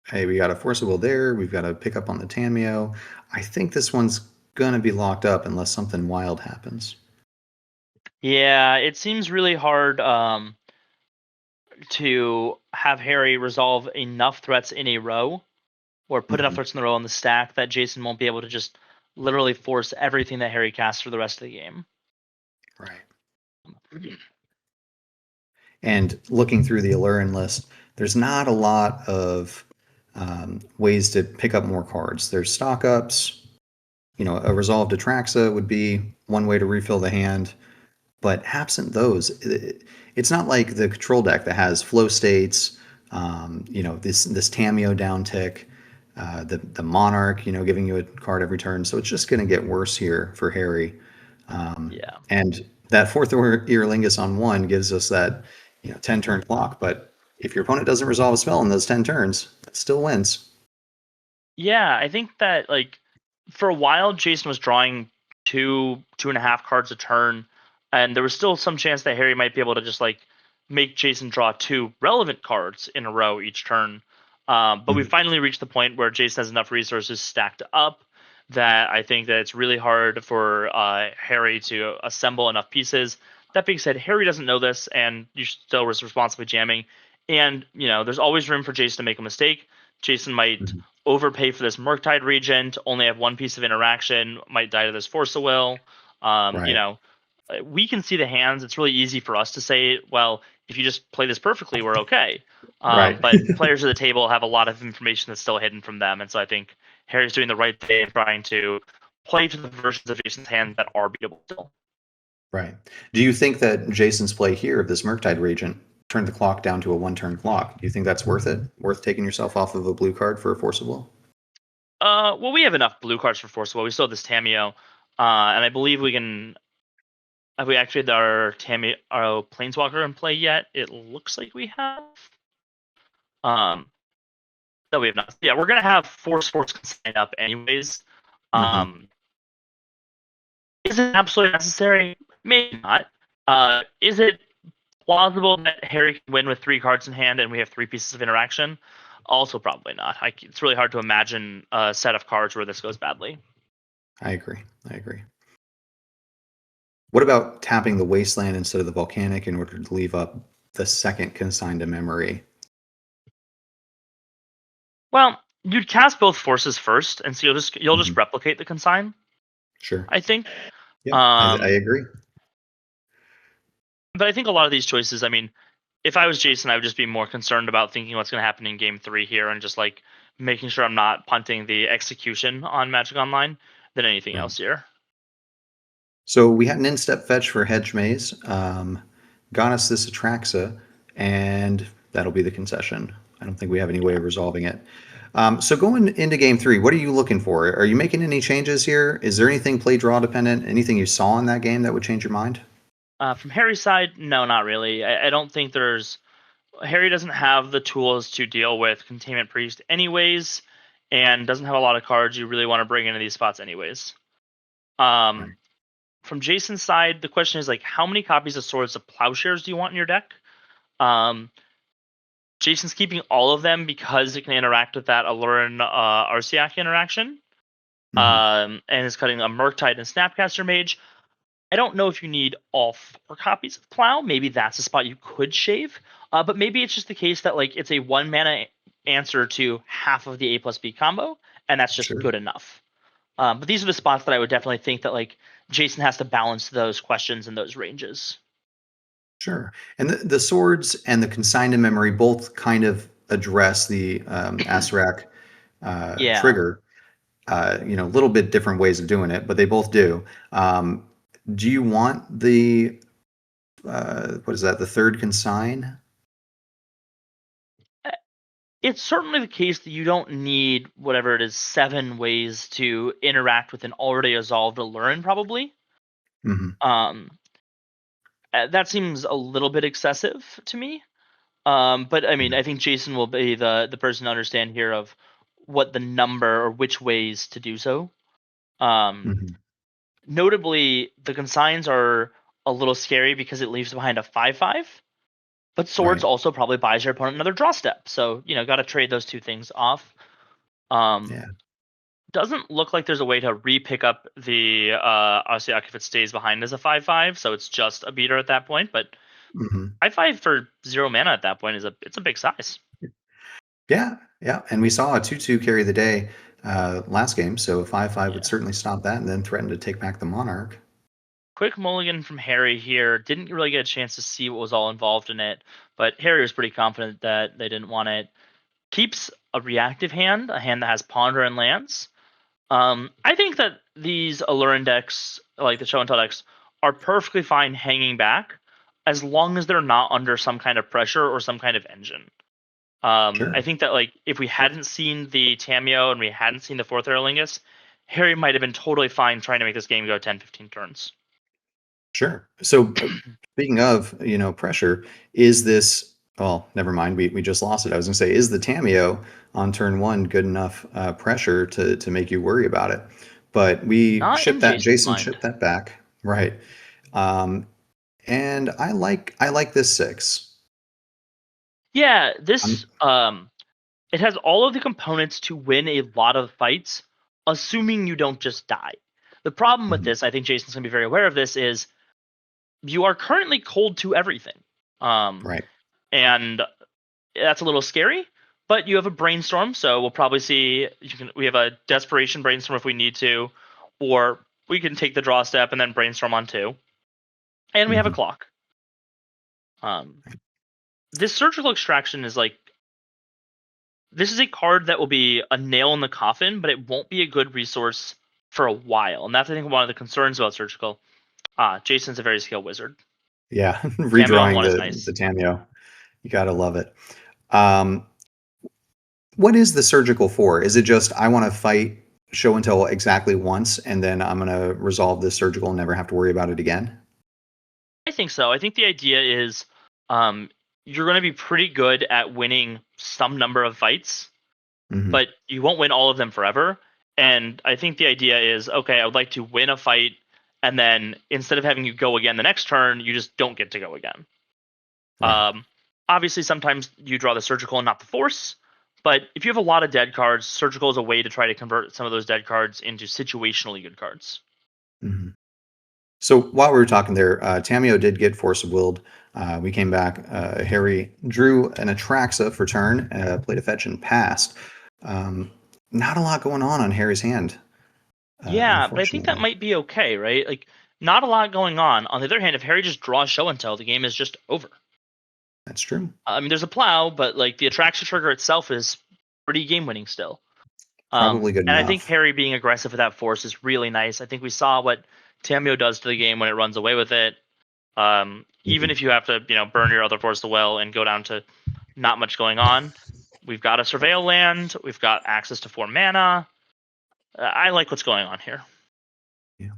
Hey, we got a Force of Will there. We've got a pick up on the Tameo. I think this one's going to be locked up unless something wild happens. Yeah, it seems really hard to have Harry resolve enough threats in a row, or put enough threats in a row on the stack that Jason won't be able to just literally force everything that Harry casts for the rest of the game. Right. And looking through the Allurin list, there's not a lot of ways to pick up more cards. There's stock ups. A resolved Atraxa would be one way to refill the hand. But absent those, it's not like the control deck that has flow states, this Tameo downtick, the Monarch, giving you a card every turn. So it's just going to get worse here for Harry. And that fourth Earlingus on 1 gives us that 10 turn clock. But if your opponent doesn't resolve a spell in those 10 turns, it still wins. Yeah, I think that for a while Jason was drawing 2.5 cards a turn, and there was still some chance that Harry might be able to just make Jason draw 2 relevant cards in a row each turn. But we finally reached the point where Jason has enough resources stacked up that I think that it's really hard for Harry to assemble enough pieces. That being said, Harry doesn't know this, and you still was responsibly jamming. And there's always room for Jason to make a mistake. Jason might Mhm. overpay for this Murktide Regent, only have one piece of interaction, might die to this Force of Will. Right. We can see the hands. It's really easy for us to say, well, if you just play this perfectly, we're okay. Right. But players of the table have a lot of information that's still hidden from them, and so I think Harry's doing the right thing in trying to play to the versions of Jason's hand that are beatable still. Right. Do you think that Jason's play here of this Murktide Regent turned the clock down to a one-turn clock? Do you think that's worth it? Worth taking yourself off of a blue card for a Force of Will? Well, we have enough blue cards for Force of Will. We still have this Tameo, and I believe we can. Have we activated our Planeswalker in play yet? It looks like we have. No, we have not. Yeah, we're gonna have Force consign up anyways. Is it absolutely necessary? Maybe not. Is it plausible that Harry can win with 3 cards in hand and we have 3 pieces of interaction? Also, probably not. It's really hard to imagine a set of cards where this goes badly. I agree. What about tapping the Wasteland instead of the Volcanic in order to leave up the second consigned to memory? Well, you'd cast both forces first, and so you'll just Mhm. replicate the consign. Sure. I think. Yeah, I agree. But I think a lot of these choices, I mean, if I was Jason, I would just be more concerned about thinking what's going to happen in game 3 here and just like making sure I'm not punting the execution on Magic Online than anything Right. else here. So we had an in-step fetch for Hedge Maze, got us this Atraxa, and that'll be the concession. I don't think we have any way of resolving it. So going into game 3, what are you looking for? Are you making any changes here? Is there anything play draw dependent? Anything you saw in that game that would change your mind? From Harry's side, no, not really. I don't think Harry doesn't have the tools to deal with Containment Priest anyways, and doesn't have a lot of cards you really want to bring into these spots anyways. Right. From Jason's side, the question is like, how many copies of Swords of Plowshares do you want in your deck? Jason's keeping all of them because it can interact with that Alurin Arceus interaction, and is cutting a Murktide and Snapcaster Mage. I don't know if you need all 4 copies of Plow. Maybe that's a spot you could shave. But maybe it's just the case that like it's a 1 mana answer to half of the A+B combo, and that's just Sure. good enough. But these are the spots that I would definitely think that like Jason has to balance those questions and those ranges. Sure. And the swords and the consigned to memory both kind of address the Azrak Yeah. trigger. A little bit different ways of doing it, but they both do. Do you want the what is that? The third consign? It's certainly the case that you don't need whatever it is 7 ways to interact with an already resolved Alurin, probably. That seems a little bit excessive to me. But I mean, I think Jason will be the person to understand here of what the number or which ways to do so. Notably, the consigns are a little scary because it leaves behind a 5/5. But swords Right. also probably buys your opponent another draw step. So, got to trade those 2 things off. Yeah. Doesn't look like there's a way to re-pick up the Arceus if it stays behind as a 5/5. So it's just a beater at that point. But 5/5 for 0 mana at that point it's a big size. Yeah. And we saw a 2/2 carry the day last game, so a 5/5 would certainly stop that and then threaten to take back the Monarch. Quick mulligan from Harry here. Didn't really get a chance to see what was all involved in it, but Harry was pretty confident that they didn't want it. Keeps a reactive hand, a hand that has Ponder and lands. I think that these Alurin decks, like the Show and Tell decks, are perfectly fine hanging back as long as they're not under some kind of pressure or some kind of engine. Sure. I think that like if we hadn't seen the Tameo and we hadn't seen the 4th Aerlingus, Harry might have been totally fine trying to make this game go 10-15 turns. Sure. So speaking of, pressure, is this, well, never mind. We just lost it. I was going to say, is the Tameo on turn 1 good enough pressure to make you worry about it? But we Not in Jason's Jason mind. shipped that back. Right. And I like this 6. Yeah, this it has all of the components to win a lot of fights, assuming you don't just die. The problem with this, I think Jason's gonna be very aware of this, is you are currently cold to everything. Right. And that's a little scary, But you have a brainstorm, so we'll probably see. We have a desperation brainstorm if we need to, or we can take the draw step and then brainstorm on 2. And we have a Mhm. clock. This surgical extraction is like, this is a card that will be a nail in the coffin, but it won't be a good resource for a while. And that's, I think, one of the concerns about surgical. Jason's a very skilled wizard. Yeah, Cameo on redrawing 1 is the nice. Tameo. You gotta love it. What is the surgical for? Is it just I want to fight show and tell exactly once, and then I'm gonna resolve this surgical and never have to worry about it again? I think so. I think the idea is you're going to be pretty good at winning some number of fights, Mhm. but you won't win all of them forever. And I think the idea is, okay, I would like to win a fight, and then instead of having you go again the next turn, you just don't get to go again. Right. Obviously, sometimes you draw the surgical and not the force, but if you have a lot of dead cards, surgical is a way to try to convert some of those dead cards into situationally good cards. Mhm. So while we were talking there, Tameo did get Force of Willed. We came back. Harry drew an Atraxa for turn, played a fetch and passed. Not a lot going on Harry's hand, Yeah, but I think that unfortunately. might be okay, right? Like, not a lot going on. On the other hand, if Harry just draws show and tell, the game is just over. That's true. I mean, there's a plow, but like the attraction trigger itself is pretty game winning still. Probably good And I think enough. Harry being aggressive with that force is really nice. I think we saw what Tamio does to the game when it runs away with it. Even Mhm. if you have to, burn your other force to well and go down to not much going on, we've got a surveil land. We've got access to 4 mana. I like what's going on here. Yeah.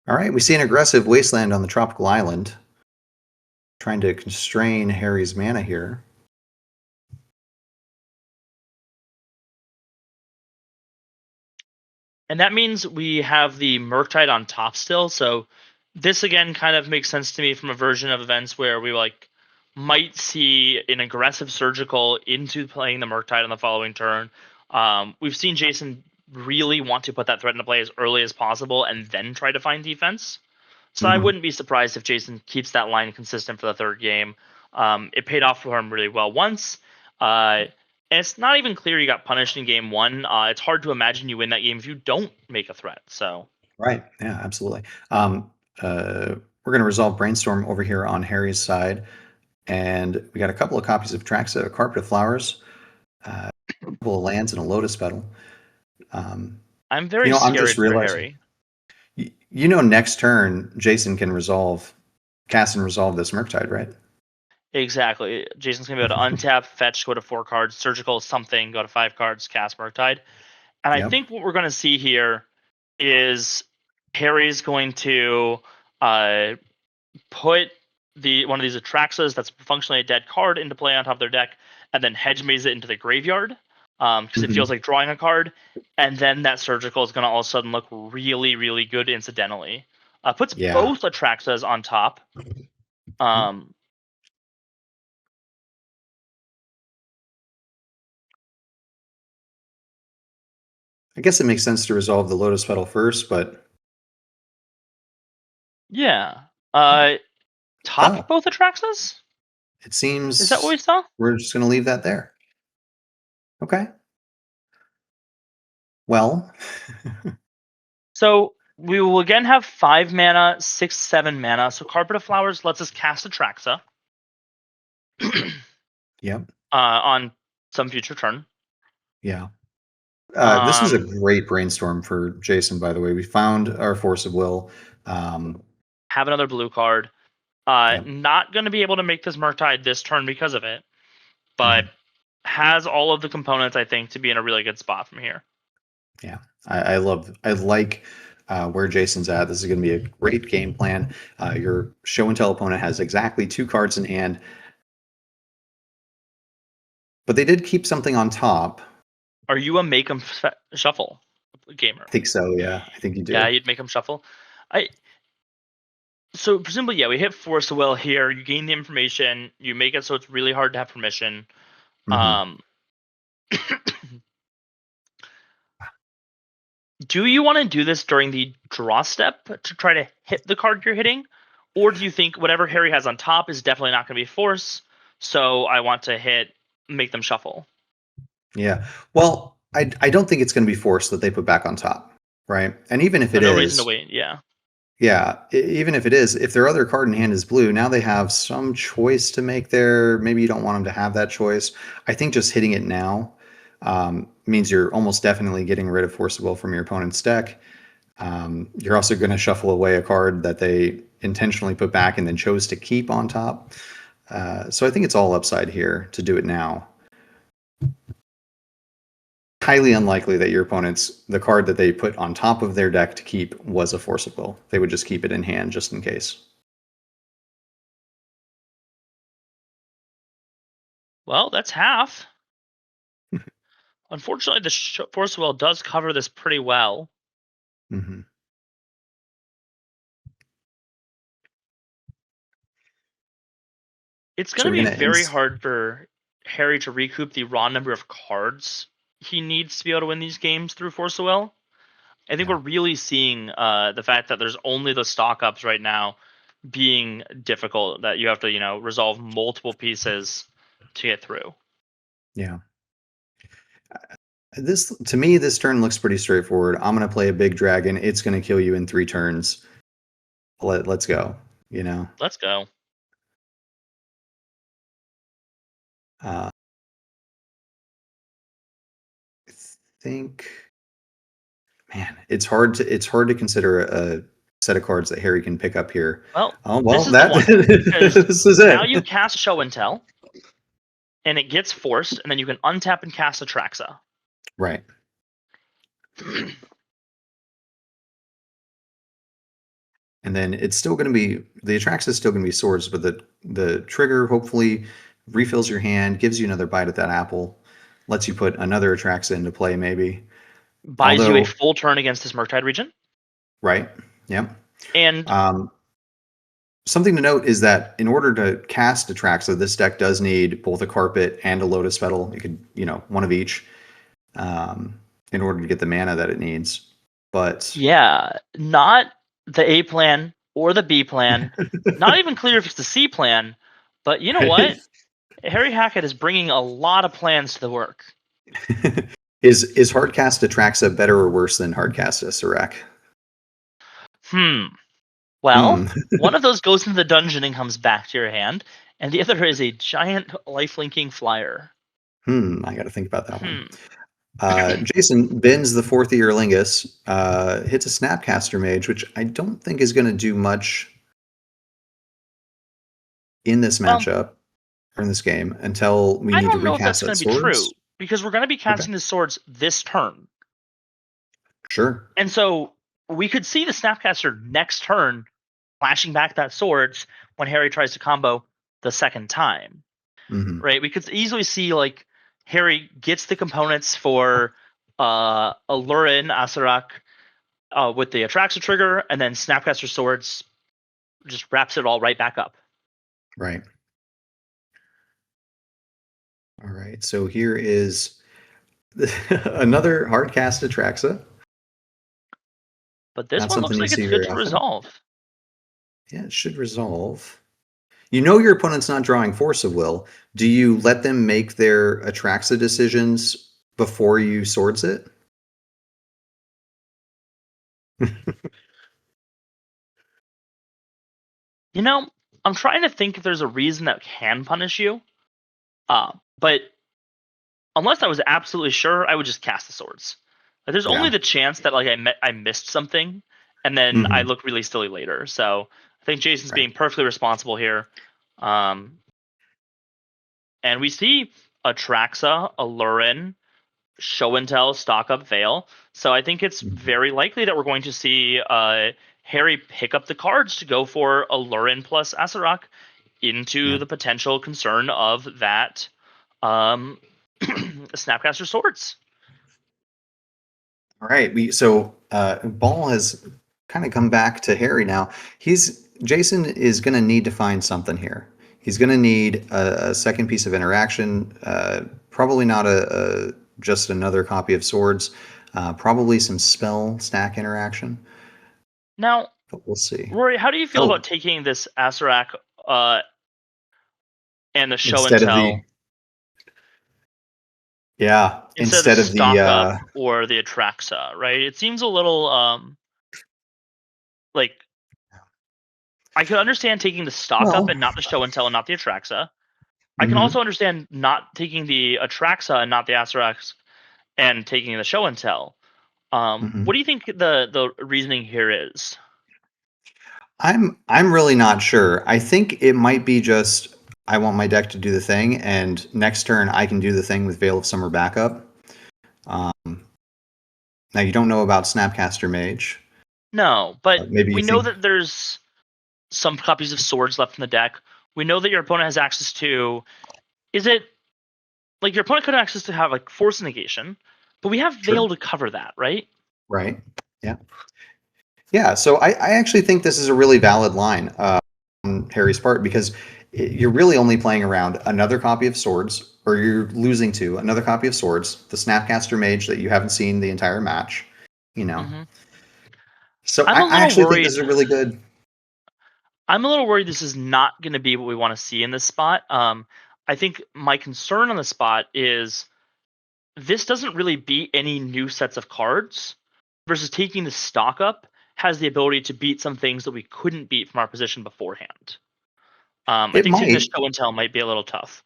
All right. We see an aggressive wasteland on the tropical island, trying to constrain Harry's mana here. And that means we have the Murktide on top still. So this again kind of makes sense to me from a version of events where we might see an aggressive surgical into playing the Murktide on the following turn. We've seen Jason really want to put that threat into play as early as possible and then try to find defense. So I Mhm. wouldn't be surprised if Jason keeps that line consistent for the third game. It paid off for him really well once. And it's not even clear you got punished in game 1. It's hard to imagine you win that game if you don't make a threat. So Right. Yeah, absolutely. We're going to resolve Brainstorm over here on Harry's side. And we got a couple of copies of Traxa, a Carpet of Flowers, a couple of lands, and a Lotus Petal. I'm very I'm just scared for realizing, Harry. next turn, Jason can cast and resolve this Murktide, right? Exactly. Jason's going to be able to untap, fetch, go to 4 cards, surgical something, go to 5 cards, cast Murktide. And I Yep. think what we're going to see here is Harry's going to put one of these Atraxas that's functionally a dead card into play on top of their deck, and then hedge maze it into the graveyard because it Mhm. feels like drawing a card. And then that surgical is going to all of a sudden look really, really good incidentally. Puts Yeah. both Atraxas on top. Yep. I guess it makes sense to resolve the Lotus Petal first, but Yeah. Top oh, both Atraxas? it Is that what we seems saw? we're just going to leave that there. Okay. Well, So we will again have 5 mana, 6, 7 mana. So Carpet of Flowers lets us cast Atraxa yep. on some future turn. Yeah. This was a Um, great brainstorm for Jason, by the way. We found our Force of Will. Um, have another blue card. yep. Not going to be able to make this Murktide this turn because of it, but Mhm. has all of the components, I think, to be in a really good spot from here. Yeah. I like where Jason's at. This is going to be a great game plan. Your show and tell opponent has exactly 2 cards in hand, but they did keep something on top. Are you a make 'em shuffle gamer? I think so. Yeah. I think you Yeah, do. you'd make 'em shuffle. So presumably, yeah, we hit Force of Will here. You gain the information. You make it so it's really hard to have permission. Mhm. Um, do you want to do this during the draw step to try to hit the card you're hitting? Or do you think whatever Harry has on top is definitely not going to be force, so I want to make them shuffle? Yeah. Well, I don't think it's going to be forced that they put back on top, right? And even if it There's no reason to is, wait. Yeah. yeah, even if it is, if their other card in hand is blue, now they have some choice to make there. Maybe you don't want them to have that choice. I think just hitting it now means you're almost definitely getting rid of Force of Will from your opponent's deck. You're also going to shuffle away a card that they intentionally put back and then chose to keep on top. So I think it's all upside here to do it now. Highly unlikely that your opponent's the card that they put on top of their deck to keep was a Force of Will. They would just keep it in hand just in case. Well, that's half. Unfortunately, the Force Will does cover this pretty well. Mm-hmm. It's So going to we're be gonna very hard for Harry to recoup the raw number of cards he needs to be able to win these games through Force of Will. I think Yeah. we're really seeing the fact that there's only the stock ups right now being difficult, that you have to, resolve multiple pieces to get through. Yeah. This to me, this turn looks pretty straightforward. I'm gonna play a big dragon. It's gonna kill you in 3 turns. Let's go. You know. Let's go. Uh, I think, man, it's hard to consider a set of cards that Harry can pick up here. Well, Oh well, this is the that one. 'Cause this is now it. you cast Show and Tell, and it gets forced, and then you can untap and cast Atraxa. Right. And then it's still going to be the Atraxa is still going to be swords, but the trigger hopefully refills your hand, gives you another bite at that apple, lets you put another Atraxa into play maybe. Buys you a Although, full turn against this Murktide region. right? Yep. And Something to note is that in order to cast Atraxa, this deck does need both a carpet and a lotus petal. It could, one of each, in order to get the mana that it needs. But yeah, not the A plan or the B plan. Not even clear if it's the C plan. But you know what? Harry Hackett is bringing a lot of plans to the work. is hardcast Atraxa better or worse than hardcast Serac? Well, one of those goes into the dungeon and comes back to your hand, and the other is a giant lifelinking flyer. I got to think about that one. Jason bends the fourth Earlingus, hits a Snapcaster Mage, which I don't think is going to do much in this matchup or in this game until we I need to don't know if recast that's that going to be swords. true, because we're going to be casting the swords this turn. Sure. And so we could see the Snapcaster next turn flashing back that swords when Harry tries to combo the second time. Mm-hmm. Right? We could easily see like Harry gets the components for Alurin, Asarak with the Atraxa trigger, and then Snapcaster Swords just wraps it all right back up. Right. All right. So here is another hardcast Atraxa. But this Not one looks something you like it's see good very to often. resolve. Yeah, it should resolve. You know your opponent's not drawing Force of Will. Do you let them make their Atraxa decisions before you swords it? I'm trying to think if there's a reason that can punish you. But unless I was absolutely sure, I would just cast the swords. Like, there's only the chance that like I missed something, and then I look really silly later. So I think Jason's being perfectly responsible here. And we see Atraxa, Alurin, Show and Tell, Stock Up, Veil. So I think it's very likely that we're going to see Harry pick up the cards to go for Alurin plus Asarak into the potential concern of that Snapcaster Swords. All right. Ball has kind of come back to Harry now. Jason is going to need to find something here. He's going to need a second piece of interaction. Probably not just another copy of Swords. Probably some spell stack interaction. Now, but we'll see. Rory, how do you feel about taking this Asarak and the Show Instead and of Tell? Yeah, instead of the instead of stock the up or the Atraxa, right? It seems a little like I could understand taking the stock up well, and not the show and tell and not the Atraxa. I can mhm, also understand not taking the Atraxa and not the Astrax and taking the show and tell. mhm. What do you think the reasoning here is? I'm really not sure. I think it might be just I want my deck to do the thing, and next turn I can do the thing with Veil of Summer backup. Um, Now you don't know about Snapcaster Mage. No, but Maybe you we know think that there's some copies of swords left in the deck. We know that your opponent has access to. Is it like your opponent could have access to have like force negation, but we have sure, Veil to cover that, right? right? Yeah, yeah. So I actually think this is a really valid line on Harry's part because you're really only playing around another copy of Swords, or you're losing to another copy of Swords, the Snapcaster Mage that you haven't seen the entire match. You know, hmm so I'm a I little actually think this is worried. a really good. I'm a little worried this is not going to be what we want to see in this spot. I think my concern on the spot is this doesn't really beat any new sets of cards versus taking the stock up has the ability to beat some things that we couldn't beat from our position beforehand. I It think taking the might. show and tell might be a little tough.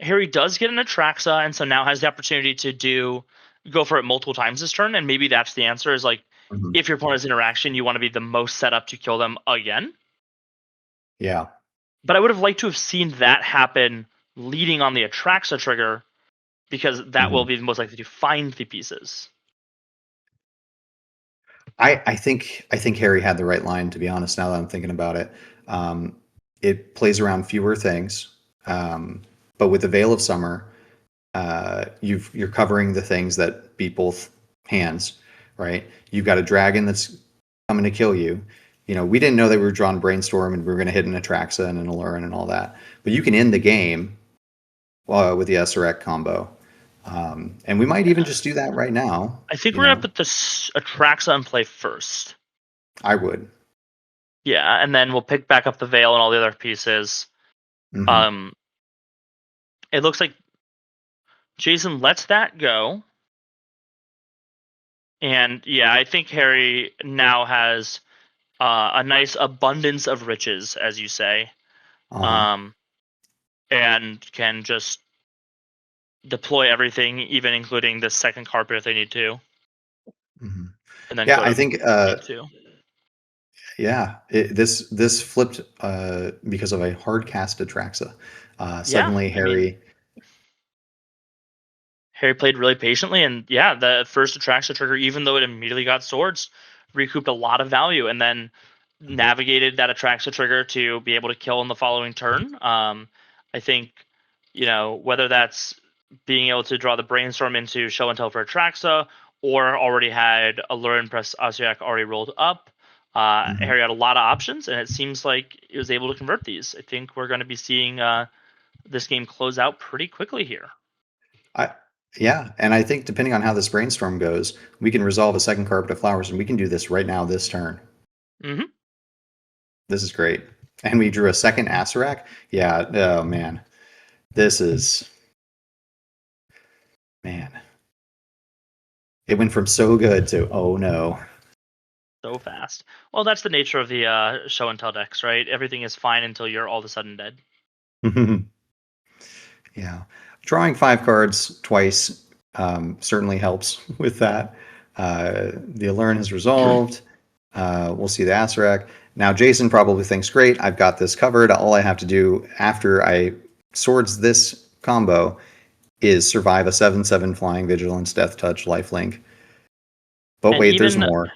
Harry does get an Atraxa, and so now has the opportunity to go for it multiple times this turn, and maybe that's the answer. Is like Mhm. if your opponent has interaction, you want to be the most set up to kill them again. Yeah. But I would have liked to have seen that happen leading on the Atraxa trigger because that will Mhm. be the most likely to find the pieces. I think Harry had the right line, to be honest. Now that I'm thinking about it, um, it plays around fewer things, but with the Veil of Summer, you're covering the things that beat both hands, right? You've got a dragon that's coming to kill you. You know, we didn't know that we were drawing Brainstorm and we were going to hit an Atraxa and an Alurin and all that, but you can end the game with the Esarek combo, and we might even just do that right now. I think You we're gonna know, put this Atraxa in play first. I would. Yeah, and then we'll pick back up the Veil and all the other pieces. Hmm. Um, it looks like Jason lets that go. And yeah, I think Harry now has a nice abundance of riches, as you say, Uh-huh. um, and can just deploy everything, even including the second carpet if they need to, Hmm. and then Yeah, go I to think. game two. Yeah, this flipped because of a hard cast Atraxa. Yeah, Suddenly, I mean, Harry played really patiently, and yeah, the first Atraxa trigger, even though it immediately got swords, recouped a lot of value, and then navigated that Atraxa trigger to be able to kill in the following turn. I think, whether that's being able to draw the Brainstorm into Show and Tell for Atraxa, or already had Allure and Press Asiak already rolled up. Mhm. Harry had a lot of options, and it seems like he was able to convert these. I think we're going to be seeing this game close out pretty quickly here. I yeah, and I think depending on how this brainstorm goes, we can resolve a second carpet of flowers, and we can do this right now this turn. Mm-hmm. This is great. And we drew a second Acerak. Yeah. Oh man, this is man. It went from so good to oh no. So fast. Well, that's the nature of the show and tell decks, right? Everything is fine until you're all of a sudden dead. Yeah, drawing 5 cards twice certainly helps with that. The Allurn has resolved. We'll see the Acerak. Now, Jason probably thinks, great, I've got this covered. All I have to do after I swords this combo is survive a 7/7 Flying Vigilance, Death Touch, Lifelink. But And wait, there's even more.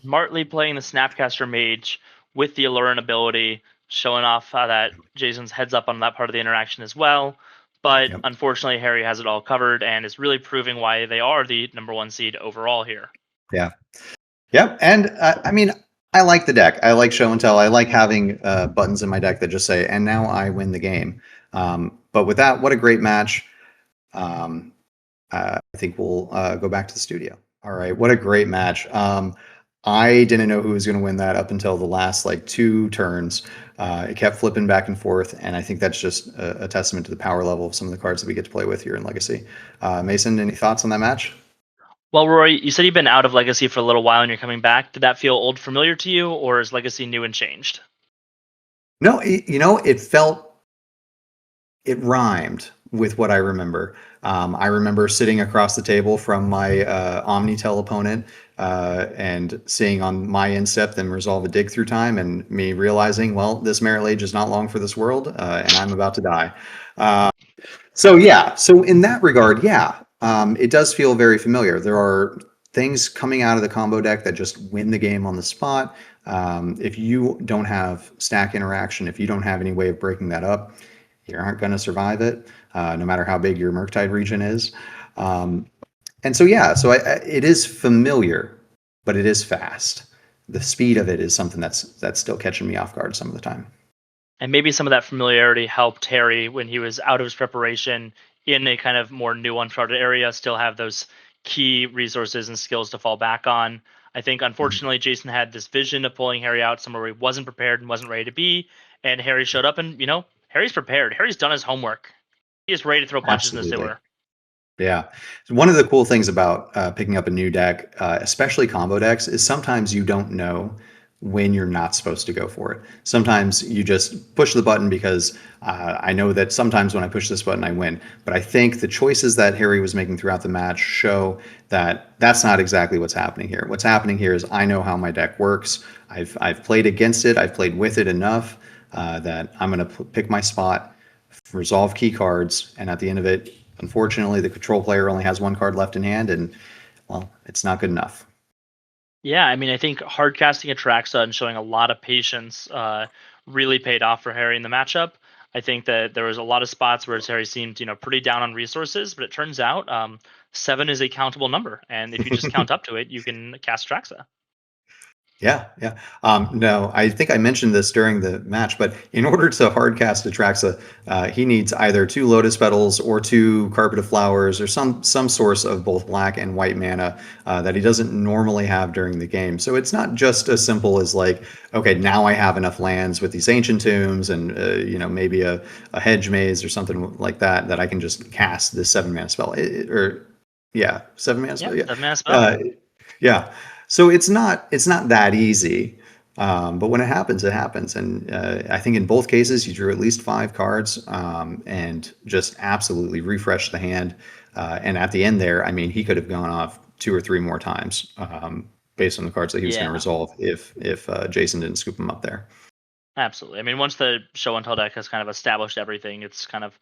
smartly playing the Snapcaster Mage with the Alluring ability, showing off that Jason's heads up on that part of the interaction as well. But Yep. unfortunately, Harry has it all covered and is really proving why they are the number one seed overall here. Yeah. Yep. And I mean, I like the deck. I like show and tell. I like having buttons in my deck that just say, and now I win the game. But with that, what a great match. I think we'll go back to the studio. All right. What a great match. I didn't know who was going to win that up until the last like 2 turns. It kept flipping back and forth, and I think that's just a testament to the power level of some of the cards that we get to play with here in Legacy. Mason, any thoughts on that match? Well, Rory, you said you've been out of Legacy for a little while and you're coming back. Did that feel old familiar to you, or is Legacy new and changed? No, it rhymed with what I remember. I remember sitting across the table from my Omnitel opponent and seeing on my instep them resolve a dig through time, and me realizing, well, this Merit Lage is not long for this world, and I'm about to die. So yeah, so in that regard, yeah, it does feel very familiar. There are things coming out of the combo deck that just win the game on the spot. If you don't have stack interaction, if you don't have any way of breaking that up, you aren't going to survive it, no matter how big your Murktide region is. And so yeah, so it is familiar, but it is fast. The speed of it is something that's still catching me off guard some of the time. And maybe some of that familiarity helped Harry when he was out of his preparation in a kind of more new uncharted area, still have those key resources and skills to fall back on. I think, unfortunately, Jason had this vision of pulling Harry out somewhere where he wasn't prepared and wasn't ready to be. And Harry showed up, and, Harry's prepared. Harry's done his homework. He is ready to throw punches in the Absolutely. sewer. Yeah. One of the cool things about picking up a new deck, especially combo decks, is sometimes you don't know when you're not supposed to go for it. Sometimes you just push the button because I know that sometimes when I push this button, I win. But I think the choices that Harry was making throughout the match show that that's not exactly what's happening here. What's happening here is I know how my deck works. I've played against it. I've played with it enough that I'm going to pick my spot, resolve key cards, and at the end of it, unfortunately, the control player only has 1 card left in hand, and well, it's not good enough. Yeah, I mean, I think hard casting Atraxa and showing a lot of patience really paid off for Harry in the matchup. I think that there was a lot of spots where Harry seemed, pretty down on resources, but it turns out 7 is a countable number, and if you just count up to it, you can cast Atraxa. Yeah, yeah. No, I think I mentioned this during the match, but in order to hardcast Atraxa, he needs either 2 Lotus Petals or 2 Carpet of Flowers or some source of both black and white mana that he doesn't normally have during the game. So it's not just as simple as like, okay, now I have enough lands with these Ancient Tombs and maybe a Hedge Maze or something like that that I can just cast this 7-mana spell. 7-mana spell. Yeah, Yeah, 7-mana spell. yeah. So it's not that easy, but when it happens, it happens. And I think in both cases, you drew at least 5 cards and just absolutely refreshed the hand. And at the end there, I mean, he could have gone off 2 or 3 more times based on the cards that he was going to resolve if Jason didn't scoop him up there. Absolutely. I mean, once the show and tell deck has kind of established everything, it's kind of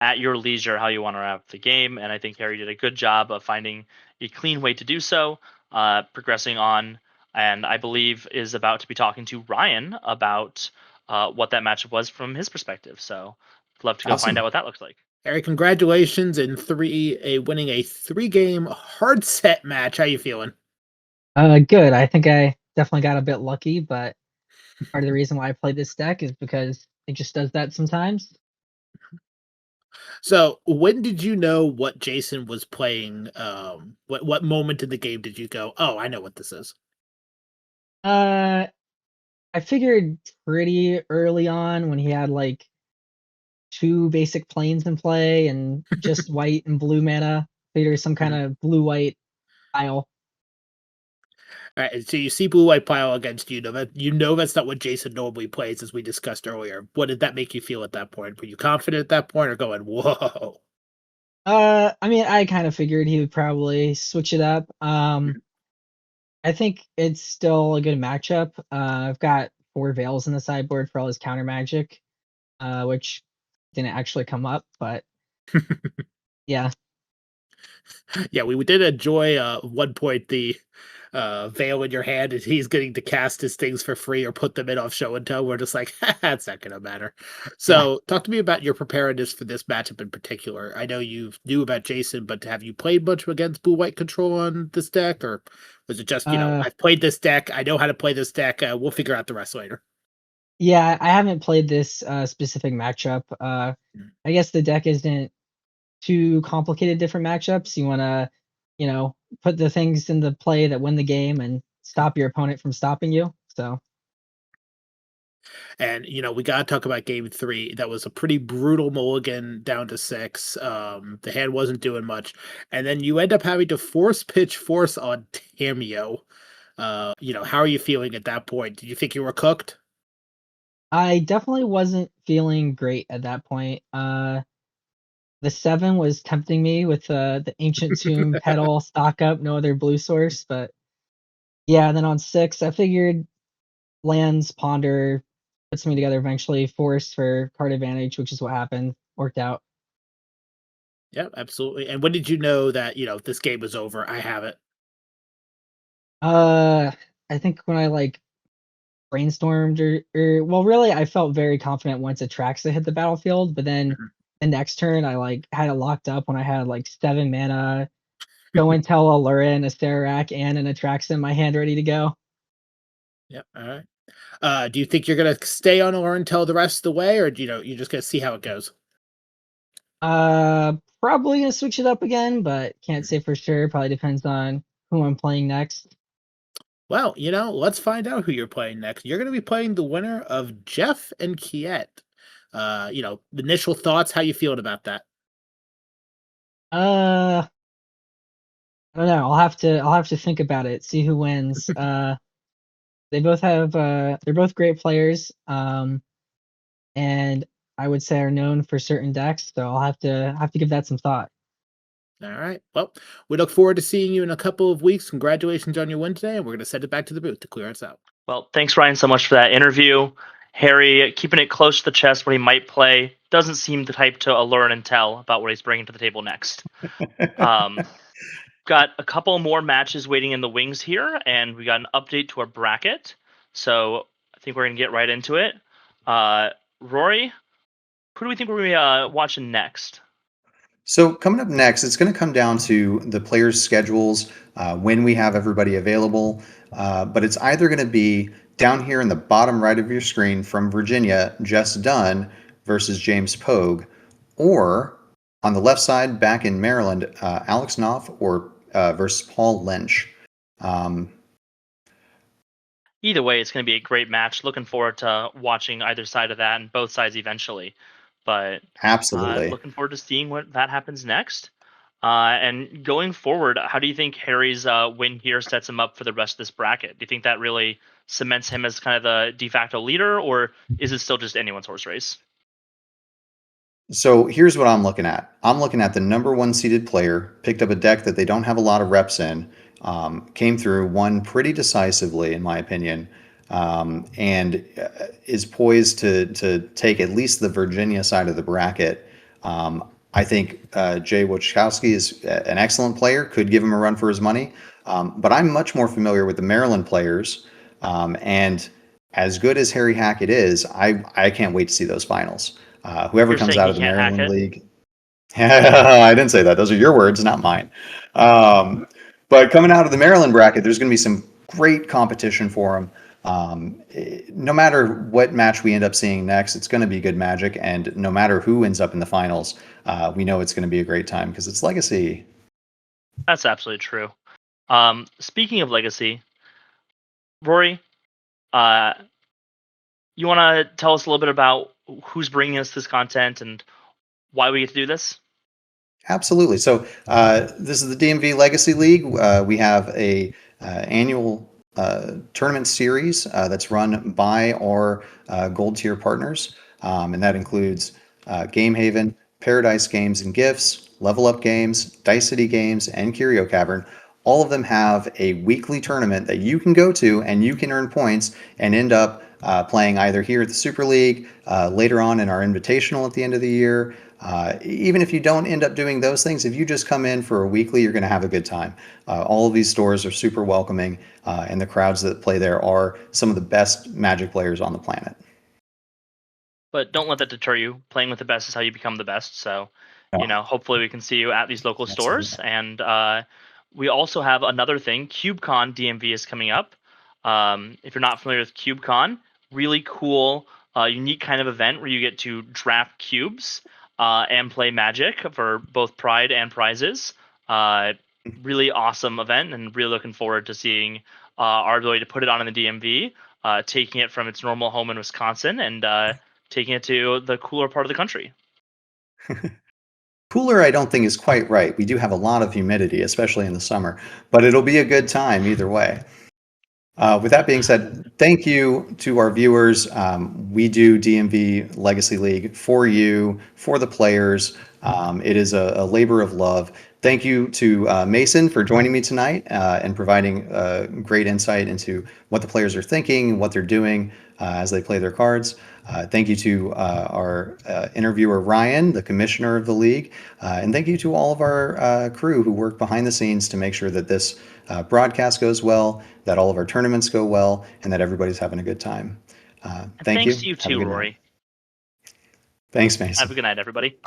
at your leisure how you want to wrap the game. And I think Harry did a good job of finding a clean way to do so, progressing on. And I believe is about to be talking to Ryan about what that matchup was from his perspective. So I'd love to go find out what that looks like. Harry, congratulations in winning a 3-game hard set match. How you feeling? Good. I think I definitely got a bit lucky, but part of the reason why I play this deck is because it just does that sometimes. So when did you know what Jason was playing? What moment in the game did you go, oh, I know what this is? I figured pretty early on when he had like 2 basic planes in play and just white and blue mana. Figured some kind of blue-white pile. All right, so you see blue-white pile against you know that's not what Jason normally plays, as we discussed earlier. What did that make you feel at that point? Were you confident at that point, or going, whoa? I mean, I kind of figured he would probably switch it up. I think it's still a good matchup. I've got 4 Veils in the sideboard for all his counter magic, which didn't actually come up, but yeah. Yeah, we did enjoy one point the veil in your hand, and he's getting to cast his things for free or put them in off show and tell. We're just like, that's not gonna matter. So talk to me about your preparedness for this matchup in particular. I know you knew about Jason, but have you played much against blue white control on this deck, or was it just I've played this deck, I know how to play this deck, we'll figure out the rest later? Yeah, I haven't played this specific matchup. I guess the deck isn't too complicated different matchups. You want to, put the things into play that win the game and stop your opponent from stopping you. So And we got to talk about game 3. That was a pretty brutal mulligan down to 6. The hand wasn't doing much, and then you end up having to force on Tamio. How are you feeling at that point? Did you think you were cooked? I definitely wasn't feeling great at that point. The 7 was tempting me with the Ancient Tomb pedal stock up, no other blue source, but yeah. And then on 6, I figured lands, ponder, put something together eventually, force for card advantage, which is what happened. Worked out. Yeah, absolutely. And when did you know that this game was over? I have it. I think when I brainstormed or well, really, I felt very confident once Atraxa hit the battlefield, but then Mhm. the next turn I had it locked up when I had 7 mana, go and tell Allurin, a Sterak, and an Atraxa in my hand ready to go. Yep. All right. Do you think you're gonna stay on Orentel the rest of the way, or you're just gonna see how it goes? Probably gonna switch it up again, but can't say for sure. Probably depends on who I'm playing next. Well, let's find out who you're playing next. You're gonna be playing the winner of Jeff and Kiet. The initial thoughts. How you feeling about that? I don't know. I'll have to think about it. See who wins. They both have they're both great players. And I would say are known for certain decks. So I'll have to give that some thought. All right. Well, we look forward to seeing you in a couple of weeks. Congratulations on your win today, and we're gonna send it back to the booth to clear us out. Well, thanks, Ryan, so much for that interview. Harry, keeping it close to the chest when he might play, doesn't seem the type to learn and tell about what he's bringing to the table next. Got a couple more matches waiting in the wings here, and we got an update to our bracket. So I think we're going to get right into it. Rory, who do we think we're going to be watching next? So coming up next, it's going to come down to the players' schedules, when we have everybody available. But it's either going to be down here in the bottom right of your screen from Virginia, Jess Dunn versus James Pogue, or on the left side back in Maryland, Alex Knopf or versus Paul Lynch. Either way, it's going to be a great match. Looking forward to watching either side of that and both sides eventually. But Absolutely. looking forward to seeing what that happens next. And going forward, how do you think Harry's win here sets him up for the rest of this bracket? Do you think that really cements him as kind of the de facto leader, or is it still just anyone's horse race? So here's what I'm looking at. I'm looking at the number 1 seeded player, picked up a deck that they don't have a lot of reps in, came through, won pretty decisively, in my opinion, and is poised to take at least the Virginia side of the bracket. I think Jay Wachowski is an excellent player, could give him a run for his money, but I'm much more familiar with the Maryland players, and as good as Harry Hackett is, I can't wait to see those finals. Whoever You're comes saying out he of the can't hack Maryland it? League. I didn't say that. Those are your words, not mine. But coming out of the Maryland bracket, there's going to be some great competition for him. No matter what match we end up seeing next, it's going to be good Magic, and no matter who ends up in the finals, we know it's going to be a great time because it's Legacy. That's absolutely true. Speaking of legacy, Rory, you want to tell us a little bit about who's bringing us this content and why we get to do this? Absolutely. So this is the DMV Legacy League. We have a annual tournament series that's run by our gold tier partners, and that includes Game Haven, Paradise Games and Gifts, Level Up Games, Dice City Games, and Curio Cavern. All of them have a weekly tournament that you can go to and you can earn points and end up playing either here at the Super League, later on in our Invitational at the end of the year. Even if you don't end up doing those things, if you just come in for a weekly, you're going to have a good time. All of these stores are super welcoming, and the crowds that play there are some of the best Magic players on the planet. But don't let that deter you. Playing with the best is how you become the best. So, Oh, hopefully we can see you at these local stores. absolutely. And we also have another thing. CubeCon DMV is coming up. If you're not familiar with CubeCon, really cool, unique kind of event where you get to draft cubes and play Magic for both pride and prizes. really awesome event, and really looking forward to seeing our ability to put it on in the DMV, taking it from its normal home in Wisconsin and taking it to the cooler part of the country. Cooler, I don't think is quite right. We do have a lot of humidity, especially in the summer, but it'll be a good time either way. With that being said, thank you to our viewers. We do DMV Legacy League for you, for the players. It is a labor of love. Thank you to Mason for joining me tonight and providing great insight into what the players are thinking, what they're doing as they play their cards. Thank you to our interviewer, Ryan, the commissioner of the league. And thank you to all of our crew who work behind the scenes to make sure that this broadcast goes well, that all of our tournaments go well, and that everybody's having a good time. Thank you. Thanks to you Have a too, good Rory. night. Thanks, Mason. Have a good night, everybody.